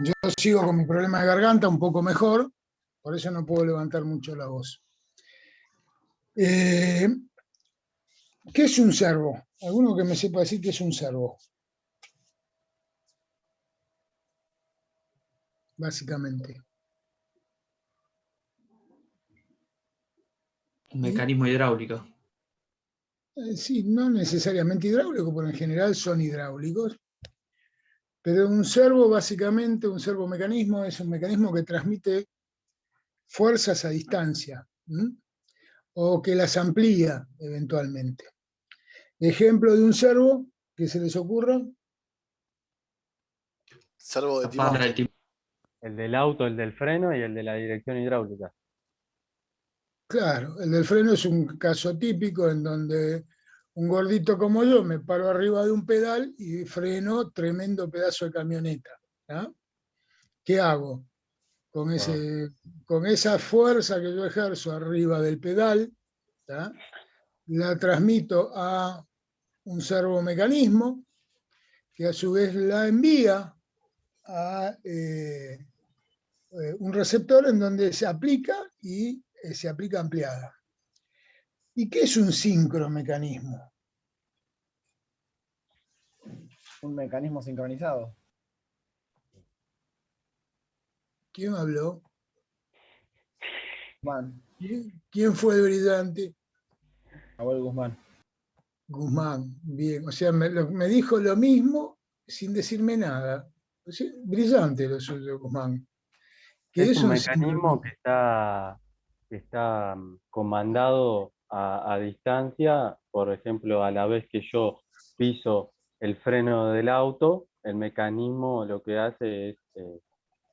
Yo sigo con mi problema de garganta un poco mejor, por eso no puedo levantar mucho la voz. ¿Qué es un servo? ¿Alguno que me sepa decir qué es un servo? Básicamente. Un mecanismo hidráulico. Sí, no necesariamente hidráulico, porque en general son hidráulicos. Pero un servo, básicamente, un servomecanismo es un mecanismo que transmite fuerzas a distancia, ¿m? O que las amplía eventualmente. Ejemplo de un servo que se les ocurra. Servo de La pala del timón. timón. El del auto, el del freno y el de la dirección hidráulica. Claro, el del freno es un caso típico en donde un gordito como yo me paro arriba de un pedal y freno tremendo pedazo de camioneta. ¿Ah? ¿Qué hago? Con esa fuerza que yo ejerzo arriba del pedal, ¿tá? La transmito a un servomecanismo que a su vez la envía a un receptor en donde se aplica y se aplica ampliada. ¿Y qué es un sincromecanismo? Un mecanismo sincronizado. ¿Quién habló? Guzmán. ¿Quién fue el brillante? Abuelo Guzmán. Guzmán, bien. O sea, me dijo lo mismo sin decirme nada. O sea, brillante lo suyo, Guzmán. ¿Qué Es un un mecanismo que está comandado a distancia, por ejemplo, a la vez que yo piso el freno del auto, el mecanismo lo que hace es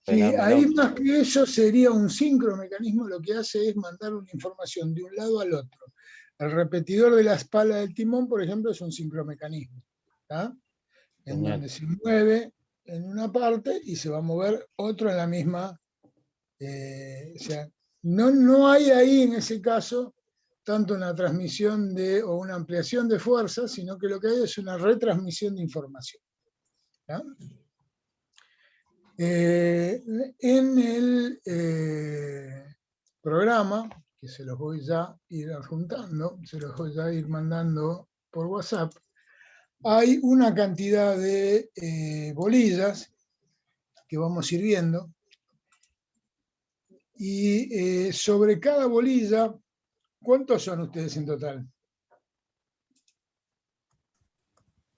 Sí, frenarme el ahí auto. más que eso sería un sincromecanismo, lo que hace es mandar una información de un lado al otro. El repetidor de la espala del timón, por ejemplo, es un sincromecanismo, ¿tá? En Genial. donde se mueve en una parte y se va a mover otro en la misma. O sea, no hay ahí en ese caso tanto una transmisión o una ampliación de fuerza, sino que lo que hay es una retransmisión de información. ¿Tá? En el programa, que se los voy ya a ir adjuntando, se los voy ya a ir mandando por WhatsApp, hay una cantidad de bolillas que vamos a ir viendo, y sobre cada bolilla, ¿cuántos son ustedes en total?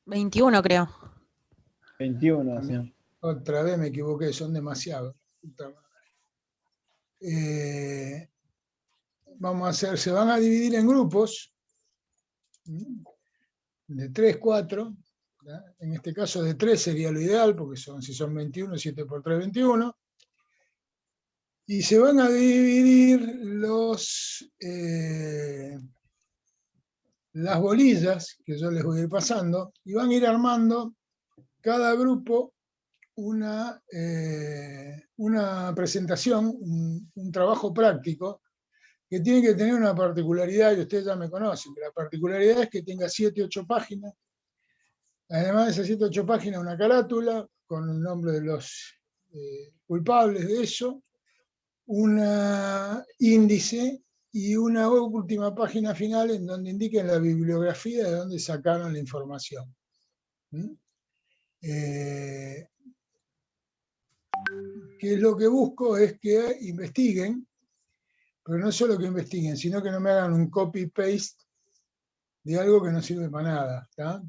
21, creo. 21, señor. Otra vez me equivoqué, son demasiados. Vamos a hacer, se van a dividir en grupos de 3, 4. En este caso de 3 sería lo ideal, porque si son 21, 7 por 3, 21. Y se van a dividir las bolillas que yo les voy a ir pasando, y van a ir armando cada grupo una presentación, un trabajo práctico, que tiene que tener una particularidad, y ustedes ya me conocen, que la particularidad es que tenga 7, 8 páginas. Además de esas 7, 8 páginas, una carátula con el nombre de los culpables de eso, un índice y una última página final en donde indiquen la bibliografía de donde sacaron la información. Que lo que busco es que investiguen, pero no solo que investiguen, sino que no me hagan un copy-paste de algo que no sirve para nada. ¿Tá?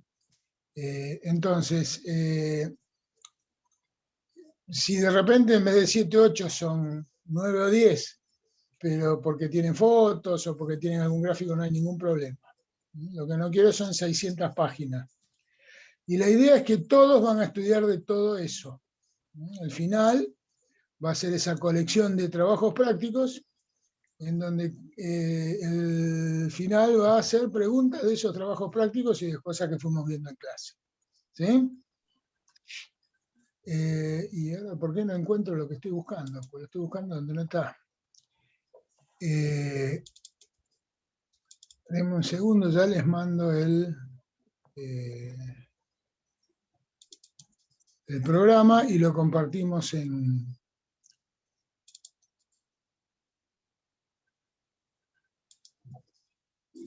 Entonces, si de repente en vez de 7, 8 son 9 o 10, pero porque tienen fotos o porque tienen algún gráfico, no hay ningún problema. Lo que no quiero son 600 páginas. Y la idea es que todos van a estudiar de todo eso. Al final va a ser esa colección de trabajos prácticos en donde el final va a hacer preguntas de esos trabajos prácticos y de cosas que fuimos viendo en clase. ¿Sí? Y ahora, ¿por qué no encuentro lo que estoy buscando? Porque lo estoy buscando donde no está. Denme un segundo, ya les mando el el programa y lo compartimos en...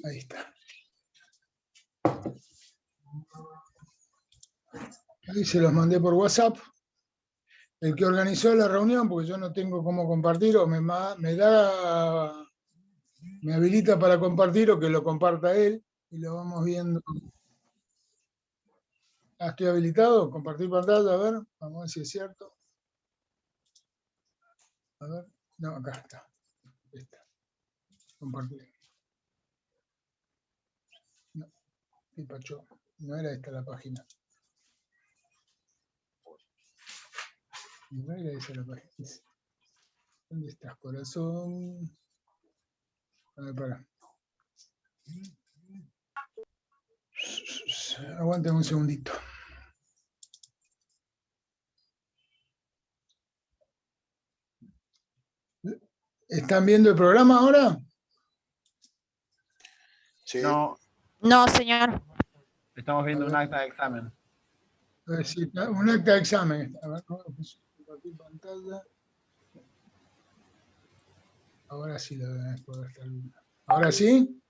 Ahí está. Ahí se los mandé por WhatsApp. El que organizó la reunión, porque yo no tengo cómo compartir, o me habilita para compartir, o que lo comparta él, y lo vamos viendo. Ah, estoy habilitado, compartir pantalla, a ver, vamos a ver si es cierto. A ver, no, acá está. Compartir. No, ¿qué pacho? No era esta la página. No era esa la página. ¿Dónde estás, corazón? A ver, para. Aguanten un segundito. ¿Están viendo el programa ahora? Sí. No, No, señor. estamos viendo A un ver. acta de examen. Sí, un acta de examen. A ver, compartir pantalla. Ahora sí lo deben poder estar viendo. ¿Ahora sí?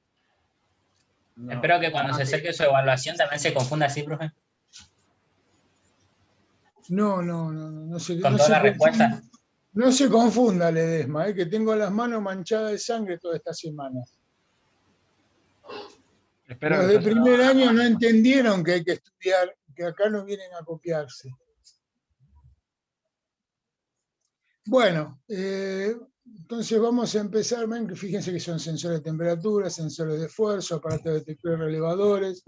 No. Espero que cuando se acerque su evaluación también se confunda así, profe, No se, con no toda se la respuesta. confunda, no se confunda, Ledesma, que tengo las manos manchadas de sangre toda esta semana. Espero Los que de se haya primer dado año una- no entendieron que hay que estudiar, que acá no vienen a copiarse. Bueno, entonces vamos a empezar. Ven que fíjense que son sensores de temperatura, sensores de esfuerzo, aparatos de detectores relevadores,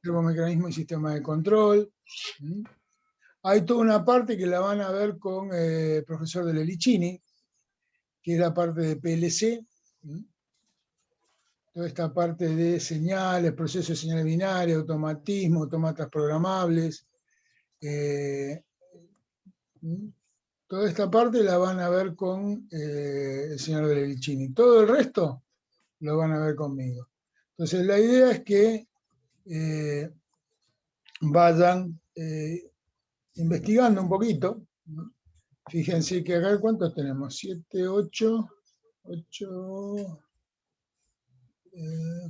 termomecanismo y sistema de control. ¿Mm? Hay toda una parte que la van a ver con el profesor de Lelicini, que es la parte de PLC. ¿Mm? Toda esta parte de señales, procesos de señales binarias, automatismo, autómatas programables. ¿Mm? Toda esta parte la van a ver con el señor de Lelicini. Todo el resto lo van a ver conmigo. Entonces la idea es que vayan investigando un poquito. Fíjense que acá, ¿cuántos tenemos? 7, 8,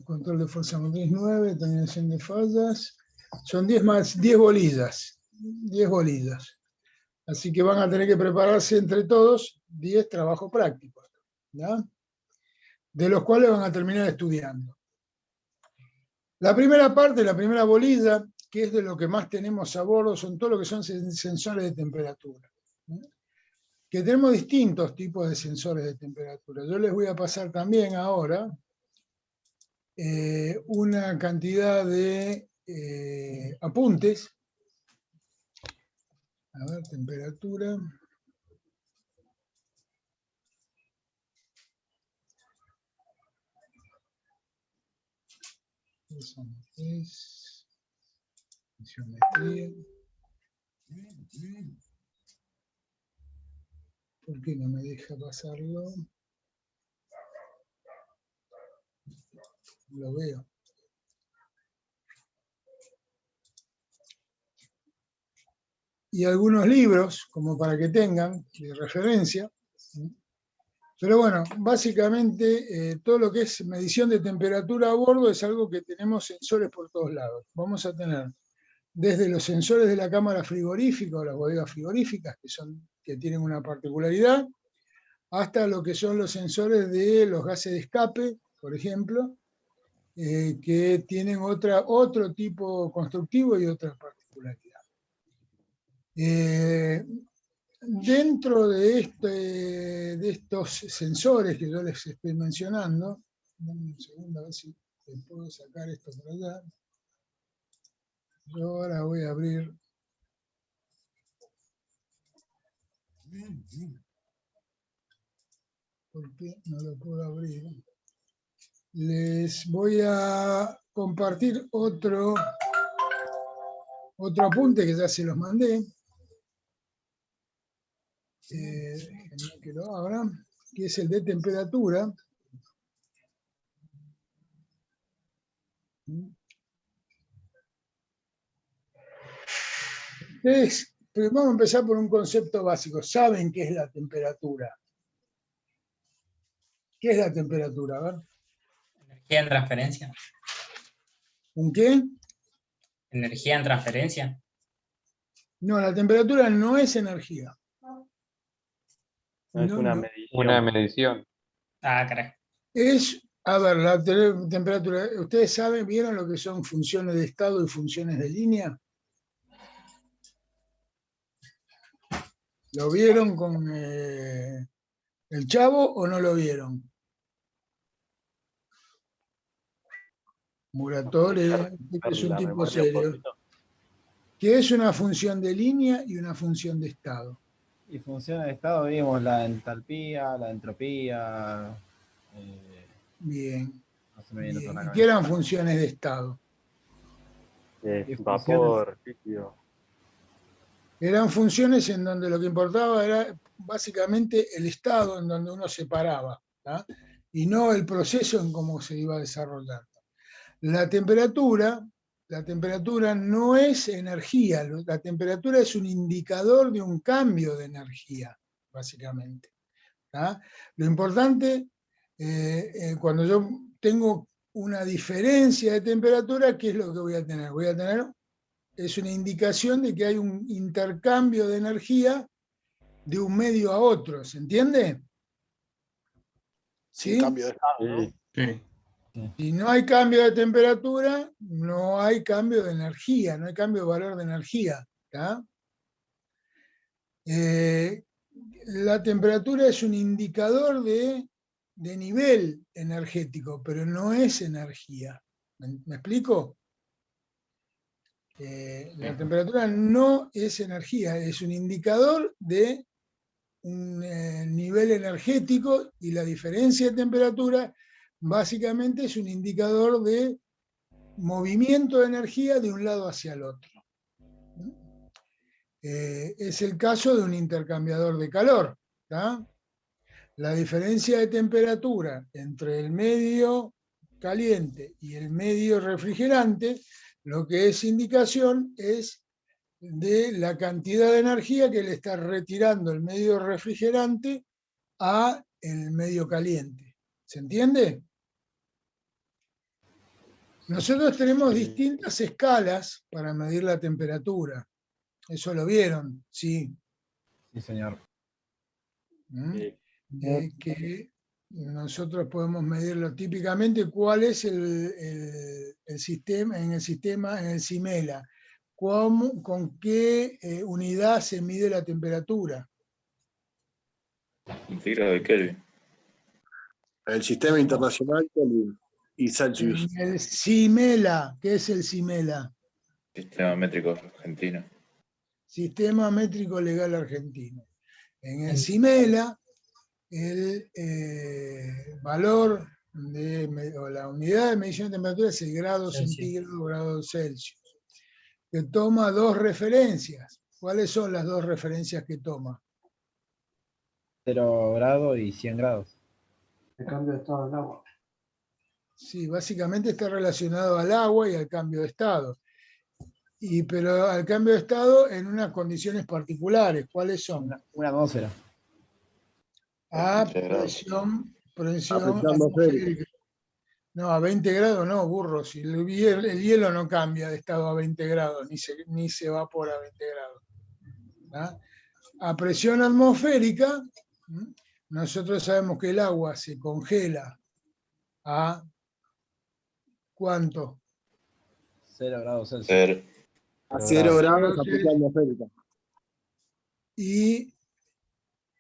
control de fuerza motriz 9, terminación de fallas. Son 10 más, 10 bolillas. 10 bolillas. Así que van a tener que prepararse entre todos 10 trabajos prácticos, ¿ya? De los cuales van a terminar estudiando. La primera parte, la primera bolilla, que es de lo que más tenemos a bordo, son todo lo que son sensores de temperatura. Que tenemos distintos tipos de sensores de temperatura. Yo les voy a pasar también ahora una cantidad de apuntes. A ver, temperatura. Es geometría. ¿Por qué no me deja pasarlo? Lo veo. Y algunos libros, como para que tengan de referencia. Pero bueno, básicamente todo lo que es medición de temperatura a bordo es algo que tenemos sensores por todos lados. Vamos a tener desde los sensores de la cámara frigorífica o las bodegas frigoríficas, que tienen una particularidad, hasta lo que son los sensores de los gases de escape, por ejemplo, que tienen otro tipo constructivo y otra particularidad. Dentro de estos sensores que yo les estoy mencionando, un segundo a ver si puedo sacar esto por allá. Yo ahora voy a abrir. ¿Por qué no lo puedo abrir? Les voy a compartir otro apunte que ya se los mandé. Déjenme que lo abra, que es el de temperatura. Ustedes pero vamos a empezar por un concepto básico. ¿Saben qué es la temperatura? ¿Qué es la temperatura? A ver. Energía en transferencia. ¿Un qué? Energía en transferencia. No, la temperatura no es energía. No es No, una no. medición. Una medición. Ah, caray. Es, a ver, la temperatura. ¿Ustedes saben, vieron lo que son funciones de estado y funciones de línea? ¿Lo vieron con el Chavo o no lo vieron? Muratore, que es un La tipo memoria un serio. poquito. ¿Qué es una función de línea y una función de estado? Y función de estado vimos la entalpía, la entropía. Bien, No se me viene otra bien. a la ¿Y qué cabeza. eran funciones de estado? Y Vapor, líquido. Eran funciones en donde lo que importaba era básicamente el estado en donde uno se paraba, ¿tá? Y no el proceso en cómo se iba desarrollando. La temperatura no es energía, la temperatura es un indicador de un cambio de energía, básicamente. ¿Tá? Lo importante, cuando yo tengo una diferencia de temperatura, ¿qué es lo que voy a tener? Voy a tener, es una indicación de que hay un intercambio de energía de un medio a otro, ¿se entiende? Sin ¿Sí? cambio de estado, ¿no? Sí. Sí. Si no hay cambio de temperatura, no hay cambio de energía, no hay cambio de valor de energía. ¿Tá? La temperatura es un indicador de nivel energético, pero no es energía. ¿Me explico? La temperatura no es energía, es un indicador de un nivel energético, y la diferencia de temperatura básicamente es un indicador de movimiento de energía de un lado hacia el otro. Es el caso de un intercambiador de calor. ¿Tá? La diferencia de temperatura entre el medio caliente y el medio refrigerante, lo que es indicación es de la cantidad de energía que le está retirando el medio refrigerante a el medio caliente. ¿Se entiende? Nosotros tenemos distintas escalas para medir la temperatura. Eso lo vieron, sí. Sí, señor. Sí. Que nosotros podemos medirlo típicamente. ¿Cuál es el sistema, en el CIMELA? ¿Con qué unidad se mide la temperatura? Centígrado de Kelvin. El sistema internacional Kelvin y Celsius. En el CIMELA, ¿qué es el CIMELA? Sistema métrico argentino. Sistema métrico legal argentino. En el CIMELA, el valor o la unidad de medición de temperatura es el grado centígrado, grado Celsius, que toma dos referencias. ¿Cuáles son las dos referencias que toma? 0 grados y 100 grados. El cambio de estado del agua. Sí, básicamente está relacionado al agua y al cambio de estado. Pero al cambio de estado en unas condiciones particulares. ¿Cuáles son? Una atmósfera. A 23 grados. presión Presión atmosférica. No, a 20 grados no, burro. Si el hielo no cambia de estado a 20 grados, ni se evapora a 20 grados. ¿Tá? A presión atmosférica, nosotros sabemos que el agua se congela a ¿cuánto? 0 grados Celsius. Ser A 0 grados a presión atmosférica. ¿Y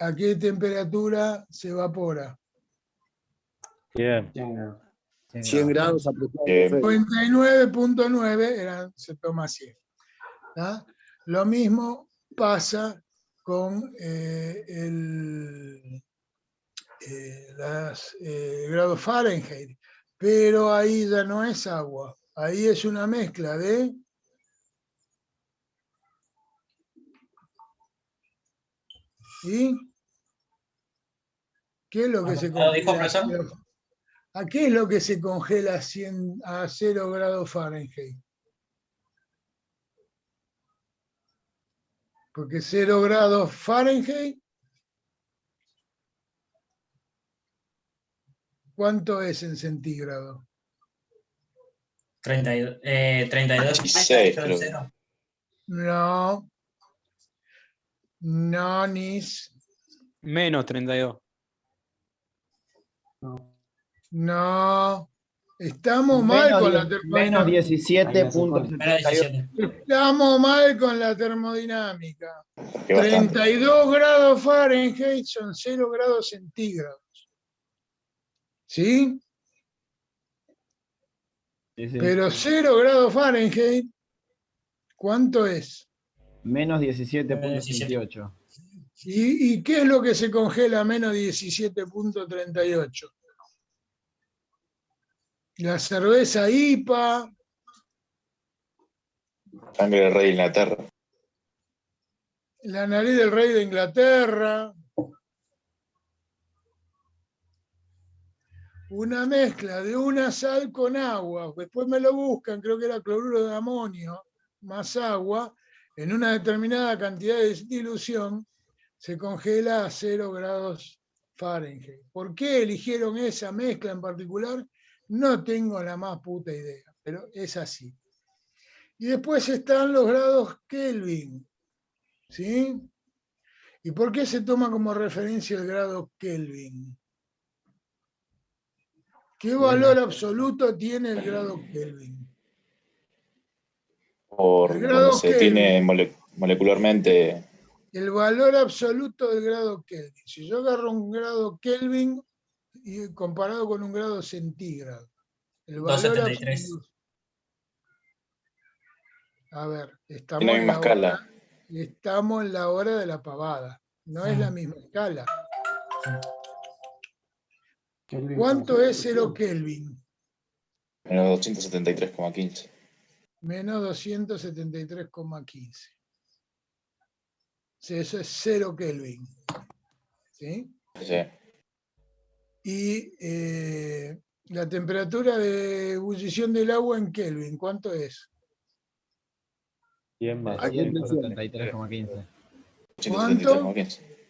a qué temperatura se evapora? 100. 100 grados a presión atmosférica. 99.9 se toma 100. ¿Tá? Lo mismo pasa con los grados Fahrenheit, pero ahí ya no es agua, ahí es una mezcla de ¿y? ¿Qué es lo que se ¿Lo dijo, congela? profesor? ¿A qué es lo que se congela a 0 grados Fahrenheit? Porque 0 grados Fahrenheit, ¿cuánto es en centígrados? 32. 16, creo. No. No, Nis. Menos 32. No. Estamos mal con la Menos termodinámica. 17.78. Estamos mal con la termodinámica. 32 grados Fahrenheit son 0 grados centígrados. ¿Sí? Sí, sí. Pero 0 grados Fahrenheit, ¿cuánto es? Menos 17.78. ¿Y qué es lo que se congela a menos 17.38? La cerveza IPA. Sangre del rey de Inglaterra. La nariz del rey de Inglaterra. Una mezcla de una sal con agua. Después me lo buscan, creo que era cloruro de amonio, más agua, en una determinada cantidad de dilución, se congela a 0 grados Fahrenheit. ¿Por qué eligieron esa mezcla en particular? No tengo la más puta idea, pero es así. Y después están los grados Kelvin, ¿sí? ¿Y por qué se toma como referencia el grado Kelvin? ¿Qué valor absoluto tiene el grado Kelvin? Por El grado donde se Kelvin. tiene molecularmente. El valor absoluto del grado Kelvin. Si yo agarro un grado Kelvin y comparado con un grado centígrado, el valor 273. absoluto. A ver, En la misma escala. Estamos en la hora de la pavada. No es la misma escala. ¿Cuánto es 0 Kelvin? Menos 273,15. Menos 273,15. Sí, eso es 0 Kelvin. ¿Sí? Sí. Y la temperatura de ebullición del agua en Kelvin, ¿cuánto es? 100 más 173,15. ¿Cuánto?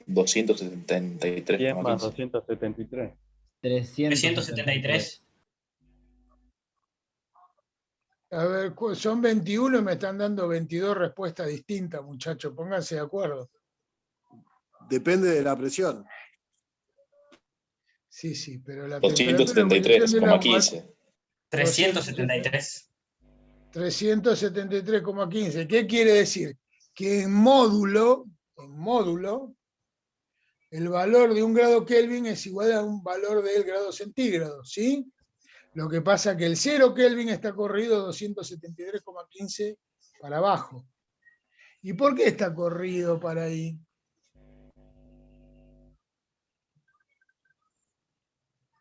273,15. 100 más 273. 373. A ver, son 21 y me están dando 22 respuestas distintas, muchachos. Pónganse de acuerdo. Depende de la presión. Sí, sí, pero la temperatura 273,15. 373. 373,15. ¿Qué quiere decir? Que en módulo, el valor de un grado Kelvin es igual a un valor del grado centígrado, ¿sí? Lo que pasa es que el 0 Kelvin está corrido 273,15 para abajo. ¿Y por qué está corrido para ahí?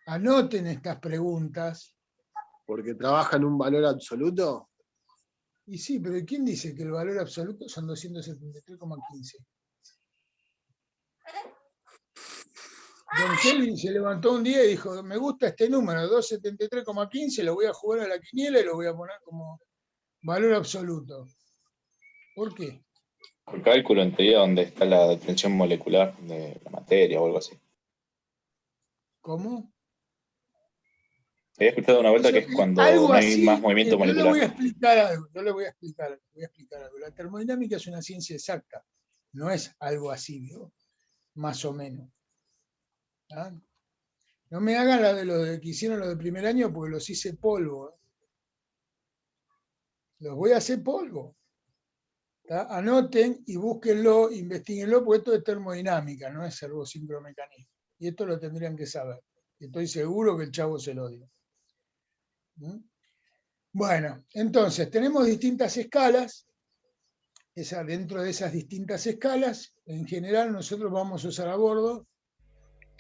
Anoten estas preguntas. Porque trabaja en un valor absoluto. Y sí, pero ¿quién dice que el valor absoluto son 273,15? Don Kelvin se levantó un día y dijo, me gusta este número, 273,15, lo voy a jugar a la quiniela y lo voy a poner como valor absoluto. ¿Por qué? Por cálculo, en teoría, donde está la tensión molecular de la materia o algo así. ¿Cómo? Había escuchado una vuelta que es cuando no hay más movimiento yo le molecular. voy a explicar algo. La termodinámica es una ciencia exacta, no es algo así, ¿no? Más o menos. ¿Ah? No me hagan la de lo que hicieron los de primer año porque los hice polvo. Los voy a hacer polvo. ¿Tá? Anoten y búsquenlo, investiguenlo, porque esto es termodinámica, no es servosincromecanismo. Y esto lo tendrían que saber. Y estoy seguro que el chavo se lo dio. Bueno, entonces tenemos distintas escalas. Dentro de esas distintas escalas, en general nosotros vamos a usar a bordo,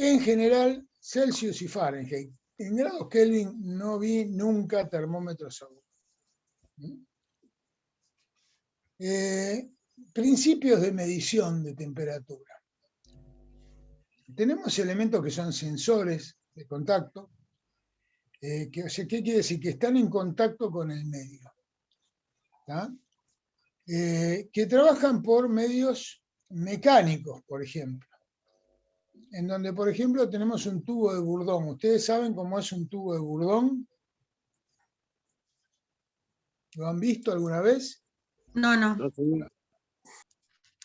en general, Celsius y Fahrenheit. En grados Kelvin no vi nunca termómetros a bordo. Principios de medición de temperatura. Tenemos elementos que son sensores de contacto. ¿Qué quiere decir? Que están en contacto con el medio. ¿Tá? que trabajan por medios mecánicos, por ejemplo. En donde, por ejemplo, tenemos un tubo de Bourdon. ¿Ustedes saben cómo es un tubo de Bourdon? ¿Lo han visto alguna vez? No, no. No sé.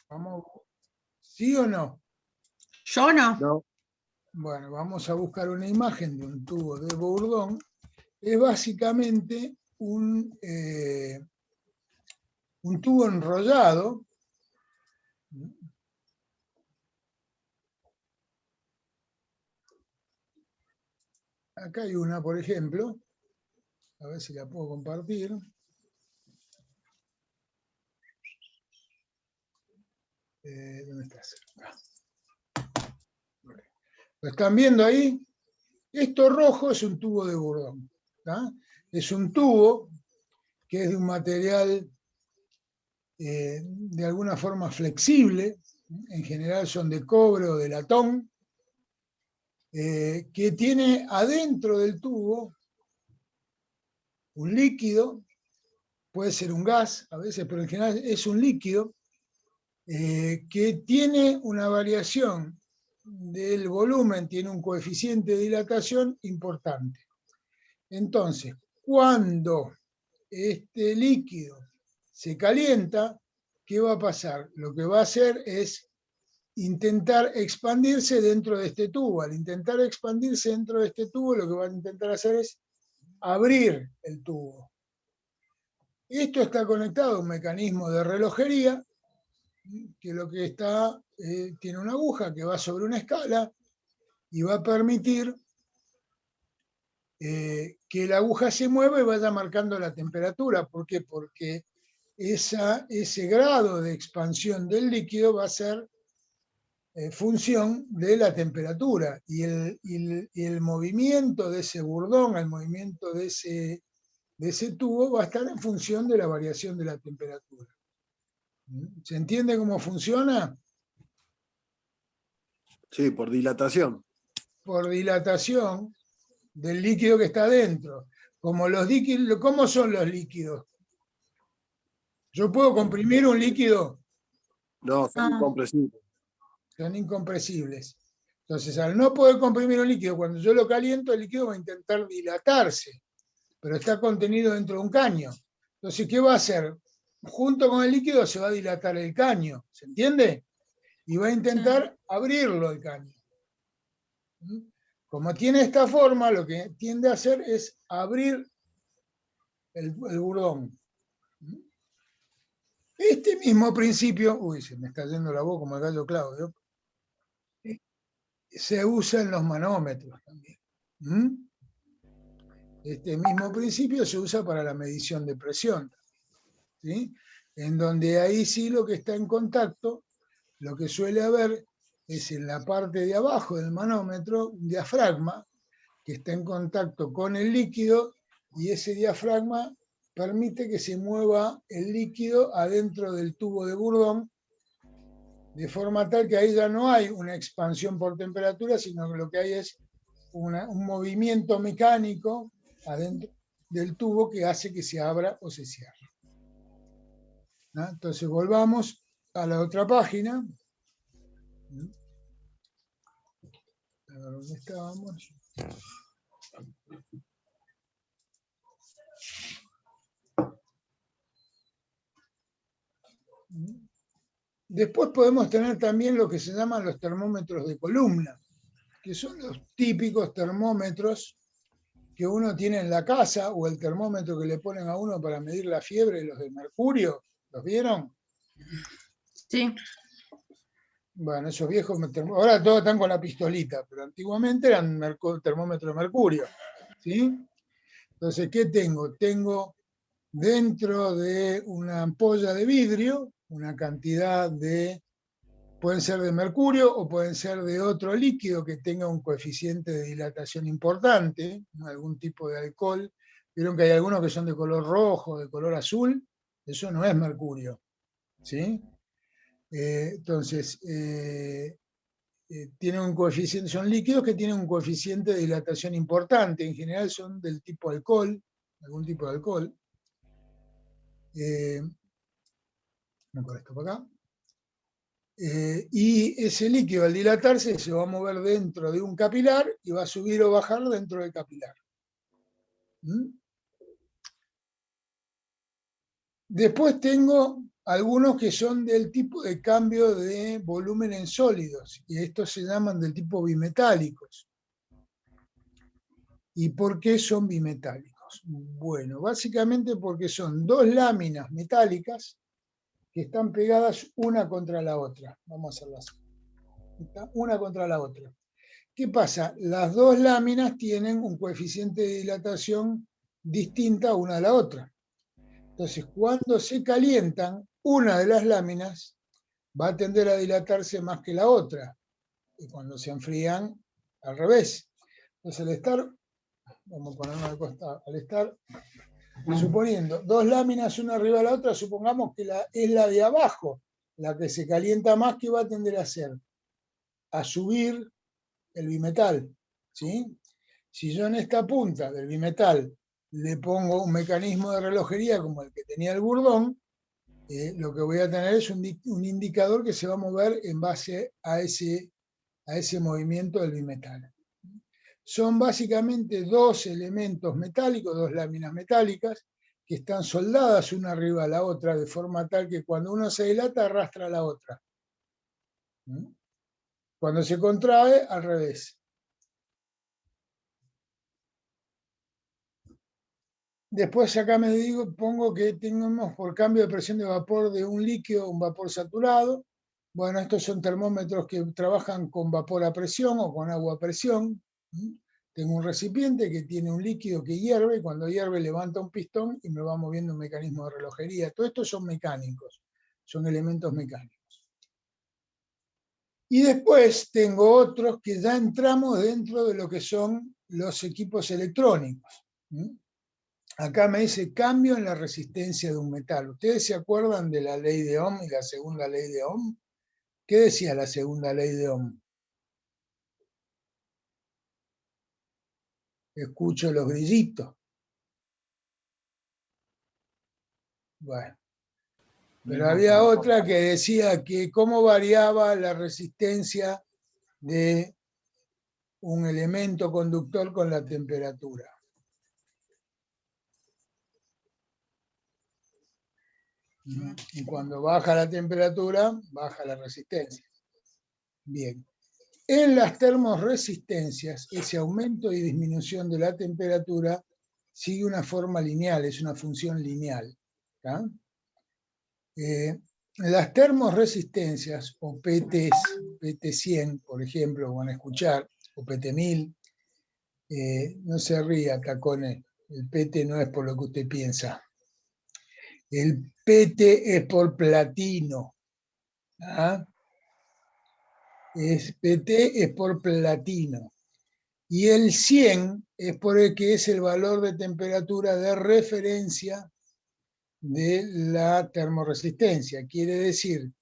Vamos, ¿sí o no? Yo no. No. Bueno, vamos a buscar una imagen de un tubo de Bourdon. Es básicamente un tubo enrollado. Acá hay una, por ejemplo. A ver si la puedo compartir. ¿Dónde estás? ¿Lo están viendo ahí? Esto rojo es un tubo de Bourdon. ¿Tá? Es un tubo que es de un material de alguna forma flexible, en general son de cobre o de latón, que tiene adentro del tubo un líquido, puede ser un gas a veces, pero en general es un líquido, que tiene una variación del volumen, tiene un coeficiente de dilatación importante. Entonces, cuando este líquido se calienta, ¿qué va a pasar? Lo que va a hacer es intentar expandirse dentro de este tubo. Al intentar expandirse dentro de este tubo, lo que va a intentar hacer es abrir el tubo. Esto está conectado a un mecanismo de relojería, que lo que está, tiene una aguja que va sobre una escala y va a permitir que la aguja se mueva y vaya marcando la temperatura. ¿Por qué? Porque ese grado de expansión del líquido va a ser función de la temperatura, y el movimiento de ese Bourdon, el movimiento de ese tubo va a estar en función de la variación de la temperatura. ¿Se entiende cómo funciona? Sí, por dilatación. Por dilatación del líquido que está dentro. Como los líquidos, ¿cómo son los líquidos? ¿Yo puedo comprimir un líquido? No, son incompresibles. Son incompresibles. Entonces, al no poder comprimir un líquido, cuando yo lo caliento, el líquido va a intentar dilatarse, pero está contenido dentro de un caño. Entonces, ¿qué va a hacer? Junto con el líquido se va a dilatar el caño, ¿se entiende? Y va a intentar abrirlo el caño. Como tiene esta forma, lo que tiende a hacer es abrir el Bourdon. Este mismo principio, uy, se me está yendo la voz como el gallo Claudio, se usa en los manómetros también. Este mismo principio se usa para la medición de presión, ¿sí? En donde ahí sí lo que está en contacto, lo que suele haber es en la parte de abajo del manómetro un diafragma que está en contacto con el líquido, y ese diafragma permite que se mueva el líquido adentro del tubo de Bourdon, de forma tal que ahí ya no hay una expansión por temperatura, sino que lo que hay es un movimiento mecánico adentro del tubo que hace que se abra o se cierre. ¿No? Entonces volvamos a la otra página. A ver dónde estábamos. Después podemos tener también lo que se llaman los termómetros de columna, que son los típicos termómetros que uno tiene en la casa, o el termómetro que le ponen a uno para medir la fiebre, los de mercurio. ¿Los vieron? Sí. Bueno, esos viejos, ahora todos están con la pistolita, pero antiguamente eran termómetros de mercurio, ¿sí? Entonces, ¿qué tengo? Tengo dentro de una ampolla de vidrio una cantidad de, pueden ser de mercurio o pueden ser de otro líquido que tenga un coeficiente de dilatación importante, ¿no? Algún tipo de alcohol. Vieron que hay algunos que son de color rojo, de color azul, eso no es mercurio, ¿sí? Entonces, tienen un coeficiente, son líquidos que tienen un coeficiente de dilatación importante, en general son del tipo alcohol, algún tipo de alcohol. con esto para acá. Y ese líquido al dilatarse se va a mover dentro de un capilar y va a subir o bajar dentro del capilar. Después tengo algunos que son del tipo de cambio de volumen en sólidos, y estos se llaman del tipo bimetálicos. ¿Y por qué son bimetálicos? Bueno, básicamente porque son dos láminas metálicas que están pegadas una contra la otra. Vamos a hacerlas una contra la otra. ¿Qué pasa? Las dos láminas tienen un coeficiente de dilatación distinta una de la otra. Entonces, cuando se calientan, una de las láminas va a tender a dilatarse más que la otra. Y cuando se enfrían, al revés. Entonces, al estar, vamos a ponernos de costado, al estar suponiendo dos láminas una arriba de la otra, supongamos que es la de abajo, la que se calienta más, que va a tender a subir el bimetal. ¿Sí? Si yo en esta punta del bimetal le pongo un mecanismo de relojería como el que tenía el Bourdon, lo que voy a tener es un indicador que se va a mover en base a ese movimiento del bimetal. Son básicamente dos elementos metálicos, dos láminas metálicas, que están soldadas una arriba a la otra, de forma tal que cuando uno se dilata arrastra a la otra. Cuando se contrae, al revés. Después acá pongo que tenemos por cambio de presión de vapor de un líquido a un vapor saturado. Bueno, estos son termómetros que trabajan con vapor a presión o con agua a presión. Tengo un recipiente que tiene un líquido que hierve, y cuando hierve levanta un pistón y me va moviendo un mecanismo de relojería. Todo esto son mecánicos, son elementos mecánicos. Y después tengo otros que ya entramos dentro de lo que son los equipos electrónicos. Acá me dice cambio en la resistencia de un metal. ¿Ustedes se acuerdan de la ley de Ohm y la segunda ley de Ohm? ¿Qué decía la segunda ley de Ohm? Escucho los grillitos. Bueno. Pero había otra que decía que cómo variaba la resistencia de un elemento conductor con la temperatura. Y cuando baja la temperatura, baja la resistencia. Bien. En las termoresistencias, ese aumento y disminución de la temperatura sigue una forma lineal, es una función lineal. Las termoresistencias, o PTs, PT100, por ejemplo, van a escuchar, o PT1000, no se ría, tacones, el PT no es por lo que usted piensa. El PT es por platino. PT es por platino. Y el 100 es por el que es el valor de temperatura de referencia de la termoresistencia. Quiere decir,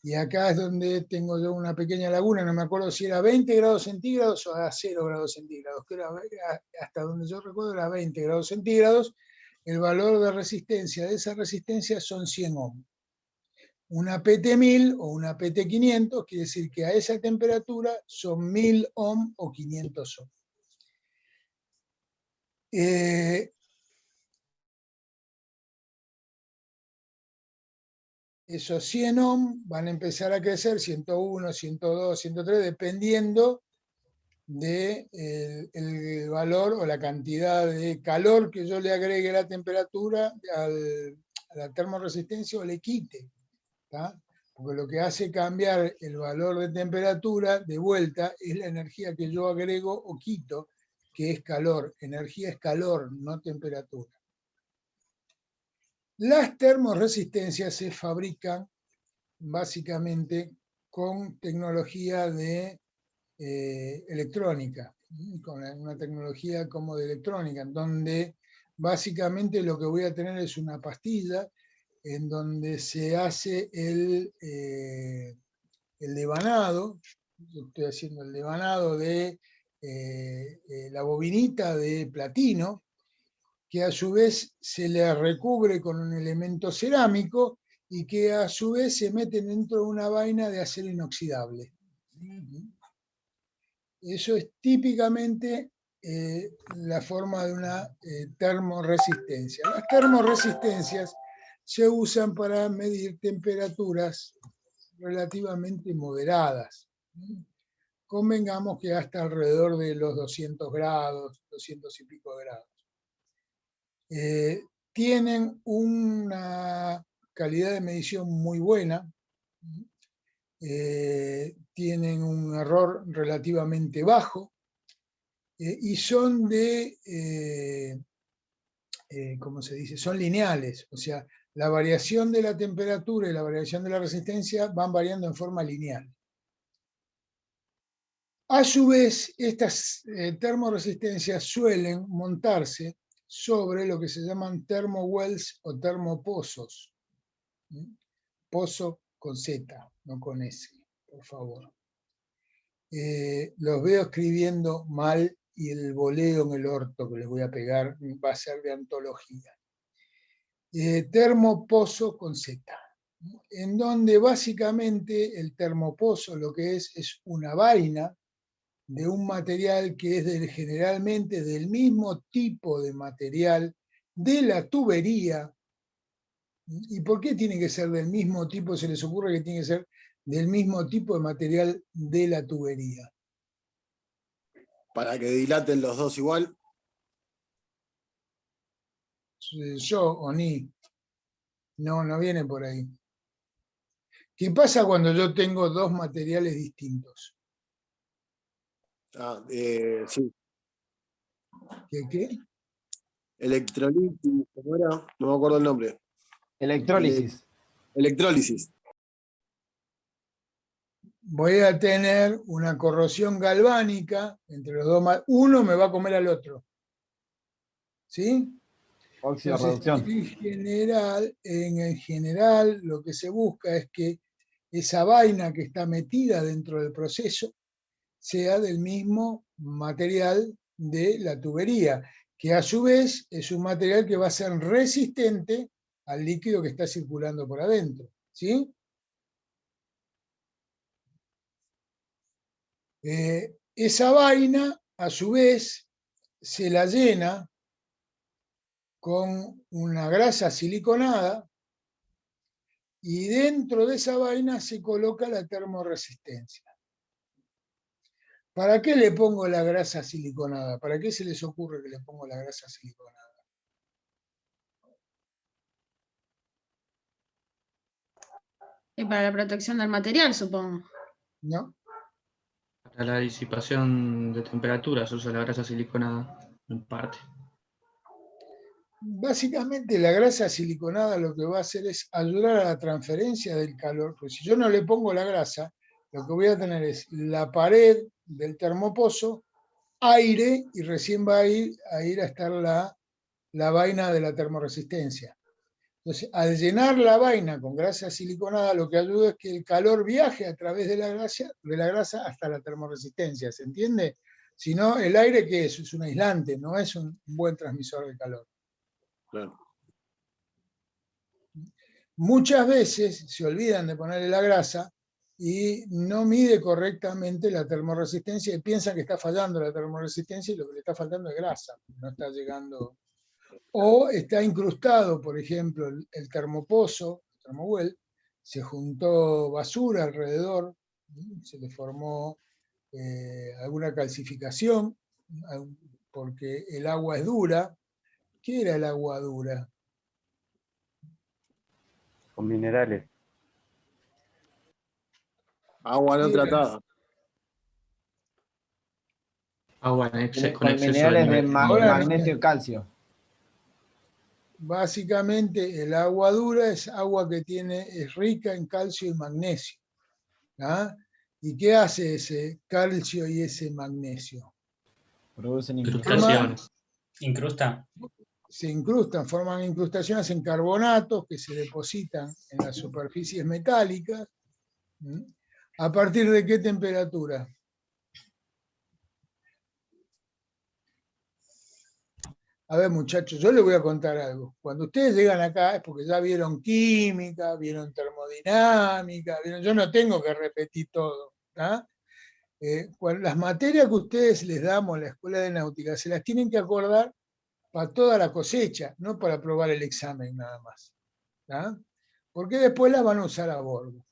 y acá es donde tengo yo una pequeña laguna, no me acuerdo si era 20 grados centígrados o a 0 grados centígrados, que era, hasta donde yo recuerdo era 20 grados centígrados, el valor de resistencia de esa resistencia son 100 ohm. Una PT1000 o una PT500 quiere decir que a esa temperatura son 1000 ohm o 500 ohm. Esos 100 ohm van a empezar a crecer 101, 102, 103, dependiendo del valor o la cantidad de calor que yo le agregue a la temperatura, a la termoresistencia, o le quite. Porque lo que hace cambiar el valor de temperatura de vuelta es la energía que yo agrego o quito, que es calor. Energía es calor, no temperatura. Las termoresistencias se fabrican básicamente con tecnología de electrónica, con una tecnología como de electrónica, en donde básicamente lo que voy a tener es una pastilla en donde se hace el devanado. Yo estoy haciendo el devanado de la bobinita de platino, que a su vez se le recubre con un elemento cerámico, y que a su vez se meten dentro de una vaina de acero inoxidable. Eso es típicamente la forma de una termoresistencia. Las termoresistencias se usan para medir temperaturas relativamente moderadas. Convengamos que hasta alrededor de los 200 grados, 200 y pico de grados. Tienen una calidad de medición muy buena, tienen un error relativamente bajo y son ¿cómo se dice? Son lineales, o sea, la variación de la temperatura y la variación de la resistencia van variando en forma lineal. A su vez, estas termoresistencias suelen montarse sobre lo que se llaman termowells o termopozos. Pozo con Z, no con S, por favor. Los veo escribiendo mal y el voleo en el orto que les voy a pegar va a ser de antología. Termopozo con Z, en donde básicamente el termopozo lo que es una vaina de un material que es generalmente del mismo tipo de material de la tubería. ¿Y por qué tiene que ser del mismo tipo? Se les ocurre que tiene que ser del mismo tipo de material de la tubería. Para que dilaten los dos igual. Yo o ni. No, no viene por ahí. ¿Qué pasa cuando yo tengo dos materiales distintos? Sí. ¿Qué? Electrolisis, ¿cómo era? No me acuerdo el nombre. Electrólisis. Electrólisis. Voy a tener una corrosión galvánica entre los dos. Uno me va a comer al otro. ¿Sí? Óxido Entonces, reducción. en general, lo que se busca es que esa vaina que está metida dentro del proceso sea del mismo material de la tubería, que a su vez es un material que va a ser resistente al líquido que está circulando por adentro. ¿Sí? Esa vaina, a su vez, se la llena con una grasa siliconada y dentro de esa vaina se coloca la termoresistencia. ¿Para qué le pongo la grasa siliconada? ¿Para qué se les ocurre que le pongo la grasa siliconada? Y para la protección del material, supongo. ¿No? Para la disipación de temperatura se usa la grasa siliconada, en parte. Básicamente la grasa siliconada lo que va a hacer es ayudar a la transferencia del calor, pues si yo no le pongo la grasa, lo que voy a tener es la pared del termopozo, aire, y recién va a ir a estar la vaina de la termoresistencia. Entonces, al llenar la vaina con grasa siliconada, lo que ayuda es que el calor viaje a través de la grasa hasta la termoresistencia, ¿se entiende? Si no, el aire, ¿qué es? Es un aislante, no es un buen transmisor de calor. Claro. Muchas veces se olvidan de ponerle la grasa y no mide correctamente la termoresistencia y piensan que está fallando la termoresistencia y lo que le está faltando es grasa, no está llegando. O está incrustado, por ejemplo, el termopozo, el termowell, se juntó basura alrededor, se le formó alguna calcificación, porque el agua es dura. ¿Qué era el agua dura? Con minerales. Agua no tratada. Agua con Con exceso de minerales de Ahora no. magnesio y calcio. Básicamente el agua dura es agua que es rica en calcio y magnesio. ¿Ah? ¿Y qué hace ese calcio y ese magnesio? Producen Incrustaciones. Incrusta. Se incrustan, forman incrustaciones en carbonatos que se depositan en las superficies metálicas. ¿A partir de qué temperatura? A ver, muchachos, yo les voy a contar algo. Cuando ustedes llegan acá es porque ya vieron química, vieron termodinámica, yo no tengo que repetir todo. Las materias que ustedes les damos en la escuela de náutica se las tienen que acordar para toda la cosecha, no para aprobar el examen nada más. Porque después las van a usar a bordo.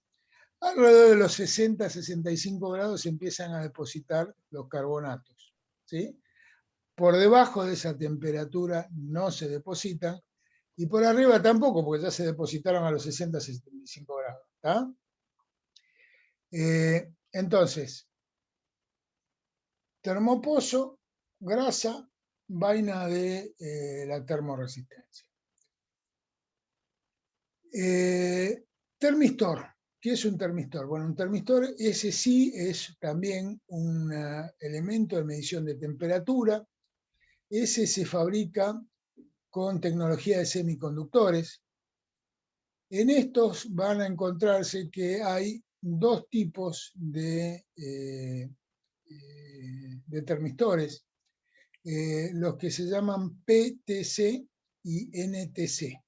Alrededor de los 60, 65 grados se empiezan a depositar los carbonatos. ¿Sí? Por debajo de esa temperatura no se depositan, y por arriba tampoco, porque ya se depositaron a los 60, 65 grados. Entonces, termopozo, grasa, vaina de la termoresistencia. Termistor. ¿Qué es un termistor? Bueno, un termistor, ese sí es también un elemento de medición de temperatura. Ese se fabrica con tecnología de semiconductores. En estos van a encontrarse que hay dos tipos de termistores, los que se llaman PTC y NTC.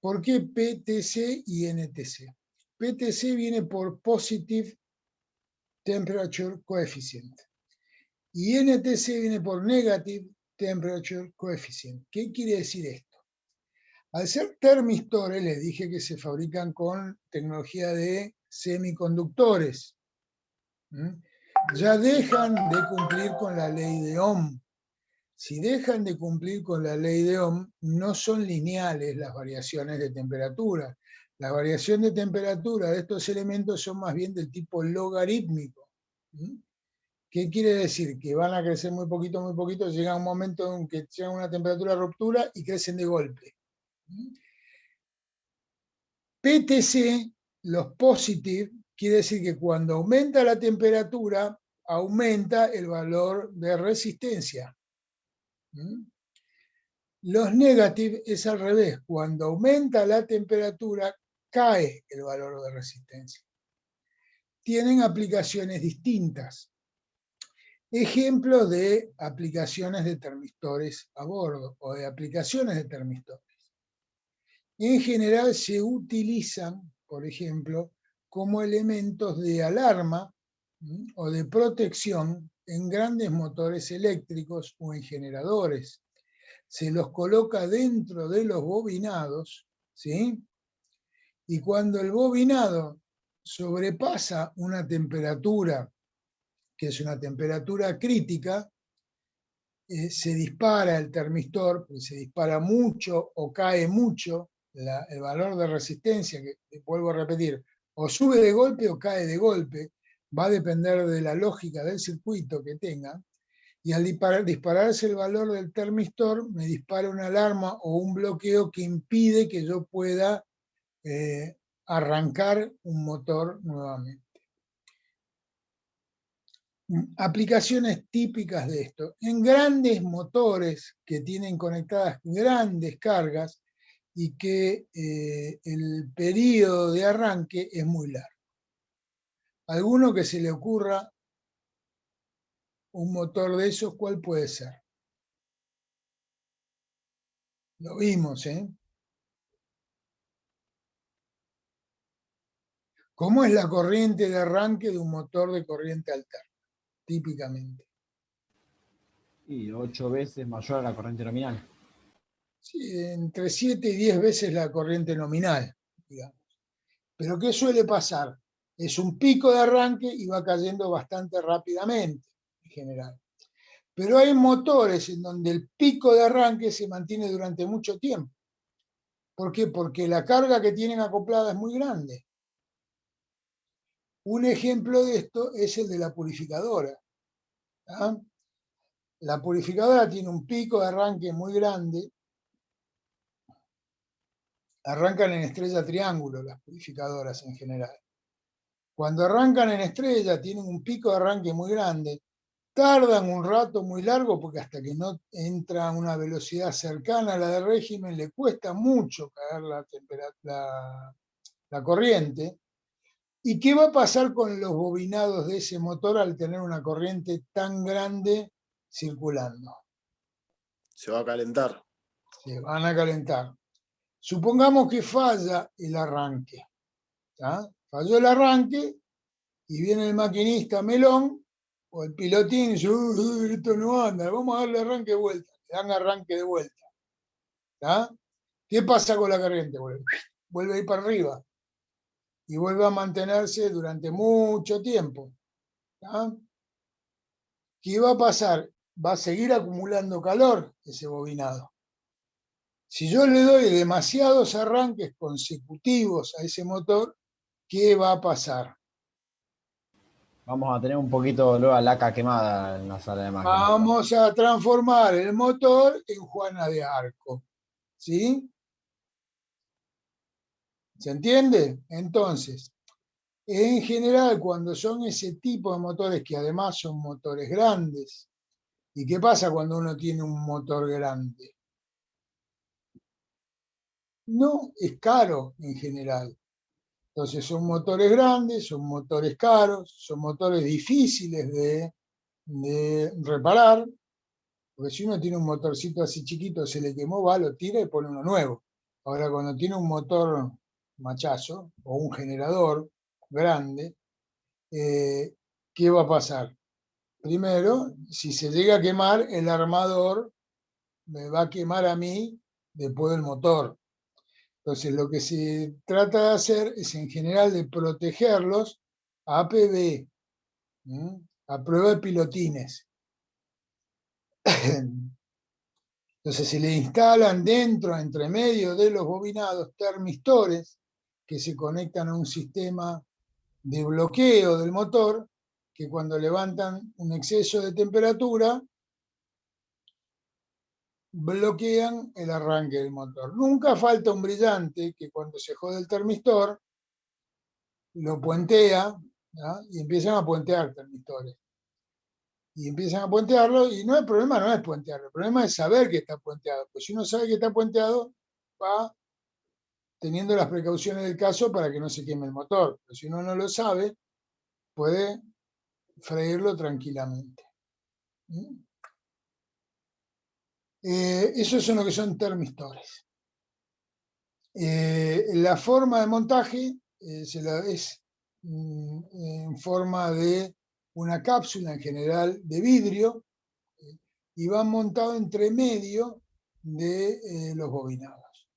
¿Por qué PTC y NTC? PTC viene por Positive Temperature Coefficient y NTC viene por Negative Temperature Coefficient. ¿Qué quiere decir esto? Al ser termistores, les dije que se fabrican con tecnología de semiconductores. Ya dejan de cumplir con la ley de Ohm. Si dejan de cumplir con la ley de Ohm, no son lineales las variaciones de temperatura. La variación de temperatura de estos elementos son más bien del tipo logarítmico. ¿Qué quiere decir? Que van a crecer muy poquito, llega un momento en que llegan a una temperatura de ruptura y crecen de golpe. PTC, los positive, quiere decir que cuando aumenta la temperatura, aumenta el valor de resistencia. Los negative es al revés, cuando aumenta la temperatura, cae el valor de resistencia. Tienen aplicaciones distintas. Ejemplos de aplicaciones de termistores a bordo o de aplicaciones de termistores. En general se utilizan, por ejemplo, como elementos de alarma o de protección en grandes motores eléctricos o en generadores. Se los coloca dentro de los bobinados, ¿sí? Y cuando el bobinado sobrepasa una temperatura, que es una temperatura crítica, se dispara el termistor, porque se dispara mucho o cae mucho el valor de resistencia, que vuelvo a repetir, o sube de golpe o cae de golpe, va a depender de la lógica del circuito que tenga, y al dispararse el valor del termistor, me dispara una alarma o un bloqueo que impide que yo pueda arrancar un motor nuevamente. Aplicaciones típicas de esto. En grandes motores que tienen conectadas grandes cargas y que el periodo de arranque es muy largo. ¿Alguno que se le ocurra un motor de esos, cuál puede ser? Lo vimos, ¿eh? ¿Cómo es la corriente de arranque de un motor de corriente alterna? Típicamente. Y 8 veces mayor a la corriente nominal. Sí, entre 7 y 10 veces la corriente nominal, digamos. Pero ¿qué suele pasar? Es un pico de arranque y va cayendo bastante rápidamente, en general. Pero hay motores en donde el pico de arranque se mantiene durante mucho tiempo. ¿Por qué? Porque la carga que tienen acoplada es muy grande. Un ejemplo de esto es el de la purificadora. La purificadora tiene un pico de arranque muy grande. Arrancan en estrella triángulo las purificadoras en general. Cuando arrancan en estrella tienen un pico de arranque muy grande, tardan un rato muy largo porque hasta que no entra a una velocidad cercana a la del régimen le cuesta mucho caer la corriente. ¿Y qué va a pasar con los bobinados de ese motor al tener una corriente tan grande circulando? Se va a calentar. Se van a calentar. Supongamos que falla el arranque. ¿Tá? Falló el arranque y viene el maquinista melón o el pilotín y dice, esto no anda, vamos a darle arranque de vuelta. Le dan arranque de vuelta. ¿Tá? ¿Qué pasa con la corriente? Vuelve a ir para arriba y vuelve a mantenerse durante mucho tiempo. ¿Tá? ¿Qué va a pasar? Va a seguir acumulando calor ese bobinado. Si yo le doy demasiados arranques consecutivos a ese motor, ¿qué va a pasar? Vamos a tener un poquito luego a laca quemada en la sala de máquinas. Vamos a transformar el motor en Juana de Arco. ¿Sí? ¿Se entiende? Entonces, en general, cuando son ese tipo de motores, que además son motores grandes, ¿y qué pasa cuando uno tiene un motor grande? No es caro en general. Entonces son motores grandes, son motores caros, son motores difíciles de reparar, porque si uno tiene un motorcito así chiquito, se le quemó, va, lo tira y pone uno nuevo. Ahora, cuando tiene un motor machazo o un generador grande, ¿qué va a pasar? Primero, si se llega a quemar, el armador me va a quemar a mí después del motor. Entonces, lo que se trata de hacer es, en general, de protegerlos a APB, a prueba de pilotines. Entonces, se le instalan dentro, entre medio de los bobinados, termistores que se conectan a un sistema de bloqueo del motor, que cuando levantan un exceso de temperatura, bloquean el arranque del motor. Nunca falta un brillante que cuando se jode el termistor, lo puentea, ¿no? Y empiezan a puentear termistores. Y empiezan a puentearlo, y no, el problema no es puentearlo, el problema es saber que está puenteado. Pues si uno sabe que está puenteado, va teniendo las precauciones del caso para que no se queme el motor. Pero si uno no lo sabe, puede freírlo tranquilamente. Esos son lo que son termistores. La forma de montaje es en forma de una cápsula, en general de vidrio, y va montado entre medio de los bobinados.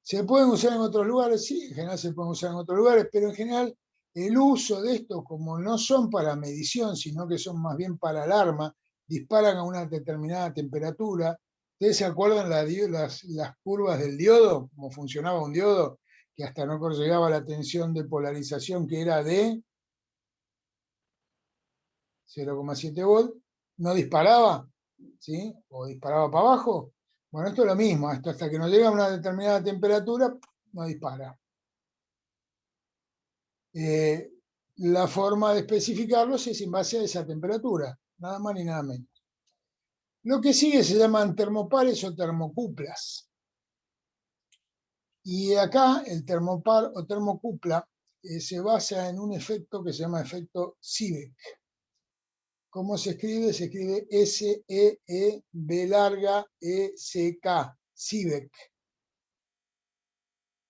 ¿Se pueden usar en otros lugares? Sí, en general se pueden usar en otros lugares, pero en general el uso de estos, como no son para medición, sino que son más bien para alarma, disparan a una determinada temperatura. ¿Ustedes se acuerdan las curvas del diodo? ¿Cómo funcionaba un diodo? Que hasta no llegaba la tensión de polarización, que era de 0,7 volt. ¿No disparaba? ¿Sí? ¿O disparaba para abajo? Bueno, esto es lo mismo. Esto, hasta que no llega a una determinada temperatura, no dispara. La forma de especificarlos es en base a esa temperatura, nada más ni nada menos. Lo que sigue se llaman termopares o termocuplas. Y acá el termopar o termocupla se basa en un efecto que se llama efecto Seebeck. ¿Cómo se escribe? Se escribe S-E-E-B-E-C-K, Seebeck.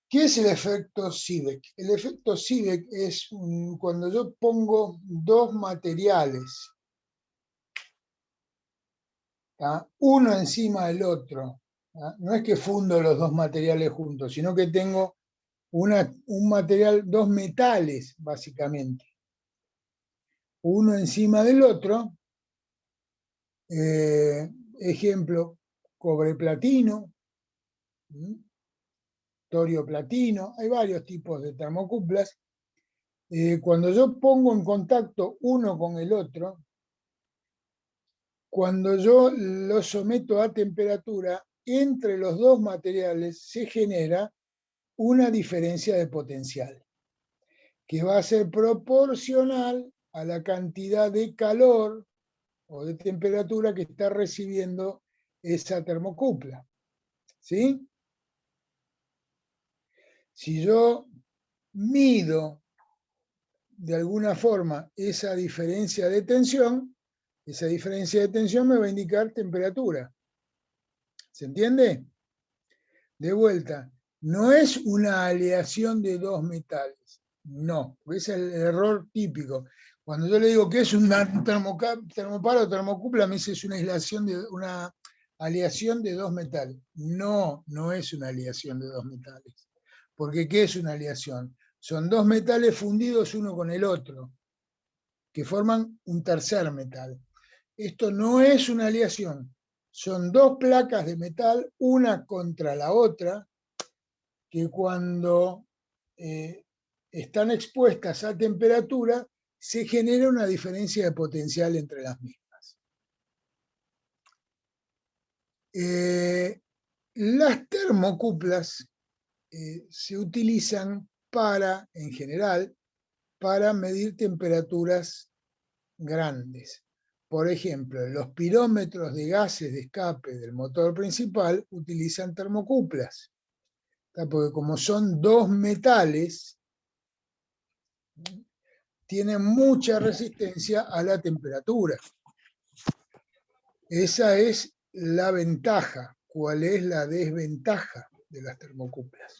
¿Qué es el efecto Seebeck? El efecto Seebeck es cuando yo pongo dos materiales, ¿tá? Uno encima del otro. ¿Tá? No es que fundo los dos materiales juntos, sino que tengo un material, dos metales, básicamente. Uno encima del otro. Ejemplo, cobre platino, torio platino, hay varios tipos de termocuplas. Cuando yo pongo en contacto uno con el otro, cuando yo lo someto a temperatura, entre los dos materiales se genera una diferencia de potencial, que va a ser proporcional a la cantidad de calor o de temperatura que está recibiendo esa termocupla. ¿Sí? Si yo mido de alguna forma esa diferencia de tensión me va a indicar temperatura. ¿Se entiende? De vuelta, no es una aleación de dos metales. No, ese es el error típico. Cuando yo le digo que es un termoparo o termocupla, me dice es una aleación de dos metales. No, no es una aleación de dos metales. Porque ¿qué es una aleación? Son dos metales fundidos uno con el otro, que forman un tercer metal. Esto no es una aleación. Son dos placas de metal, una contra la otra, que cuando están expuestas a temperatura, se genera una diferencia de potencial entre las mismas. Las termocuplas se utilizan en general, para medir temperaturas grandes. Por ejemplo, los pirómetros de gases de escape del motor principal utilizan termocuplas, porque como son dos metales, tienen mucha resistencia a la temperatura. Esa es la ventaja. ¿Cuál es la desventaja de las termocuplas?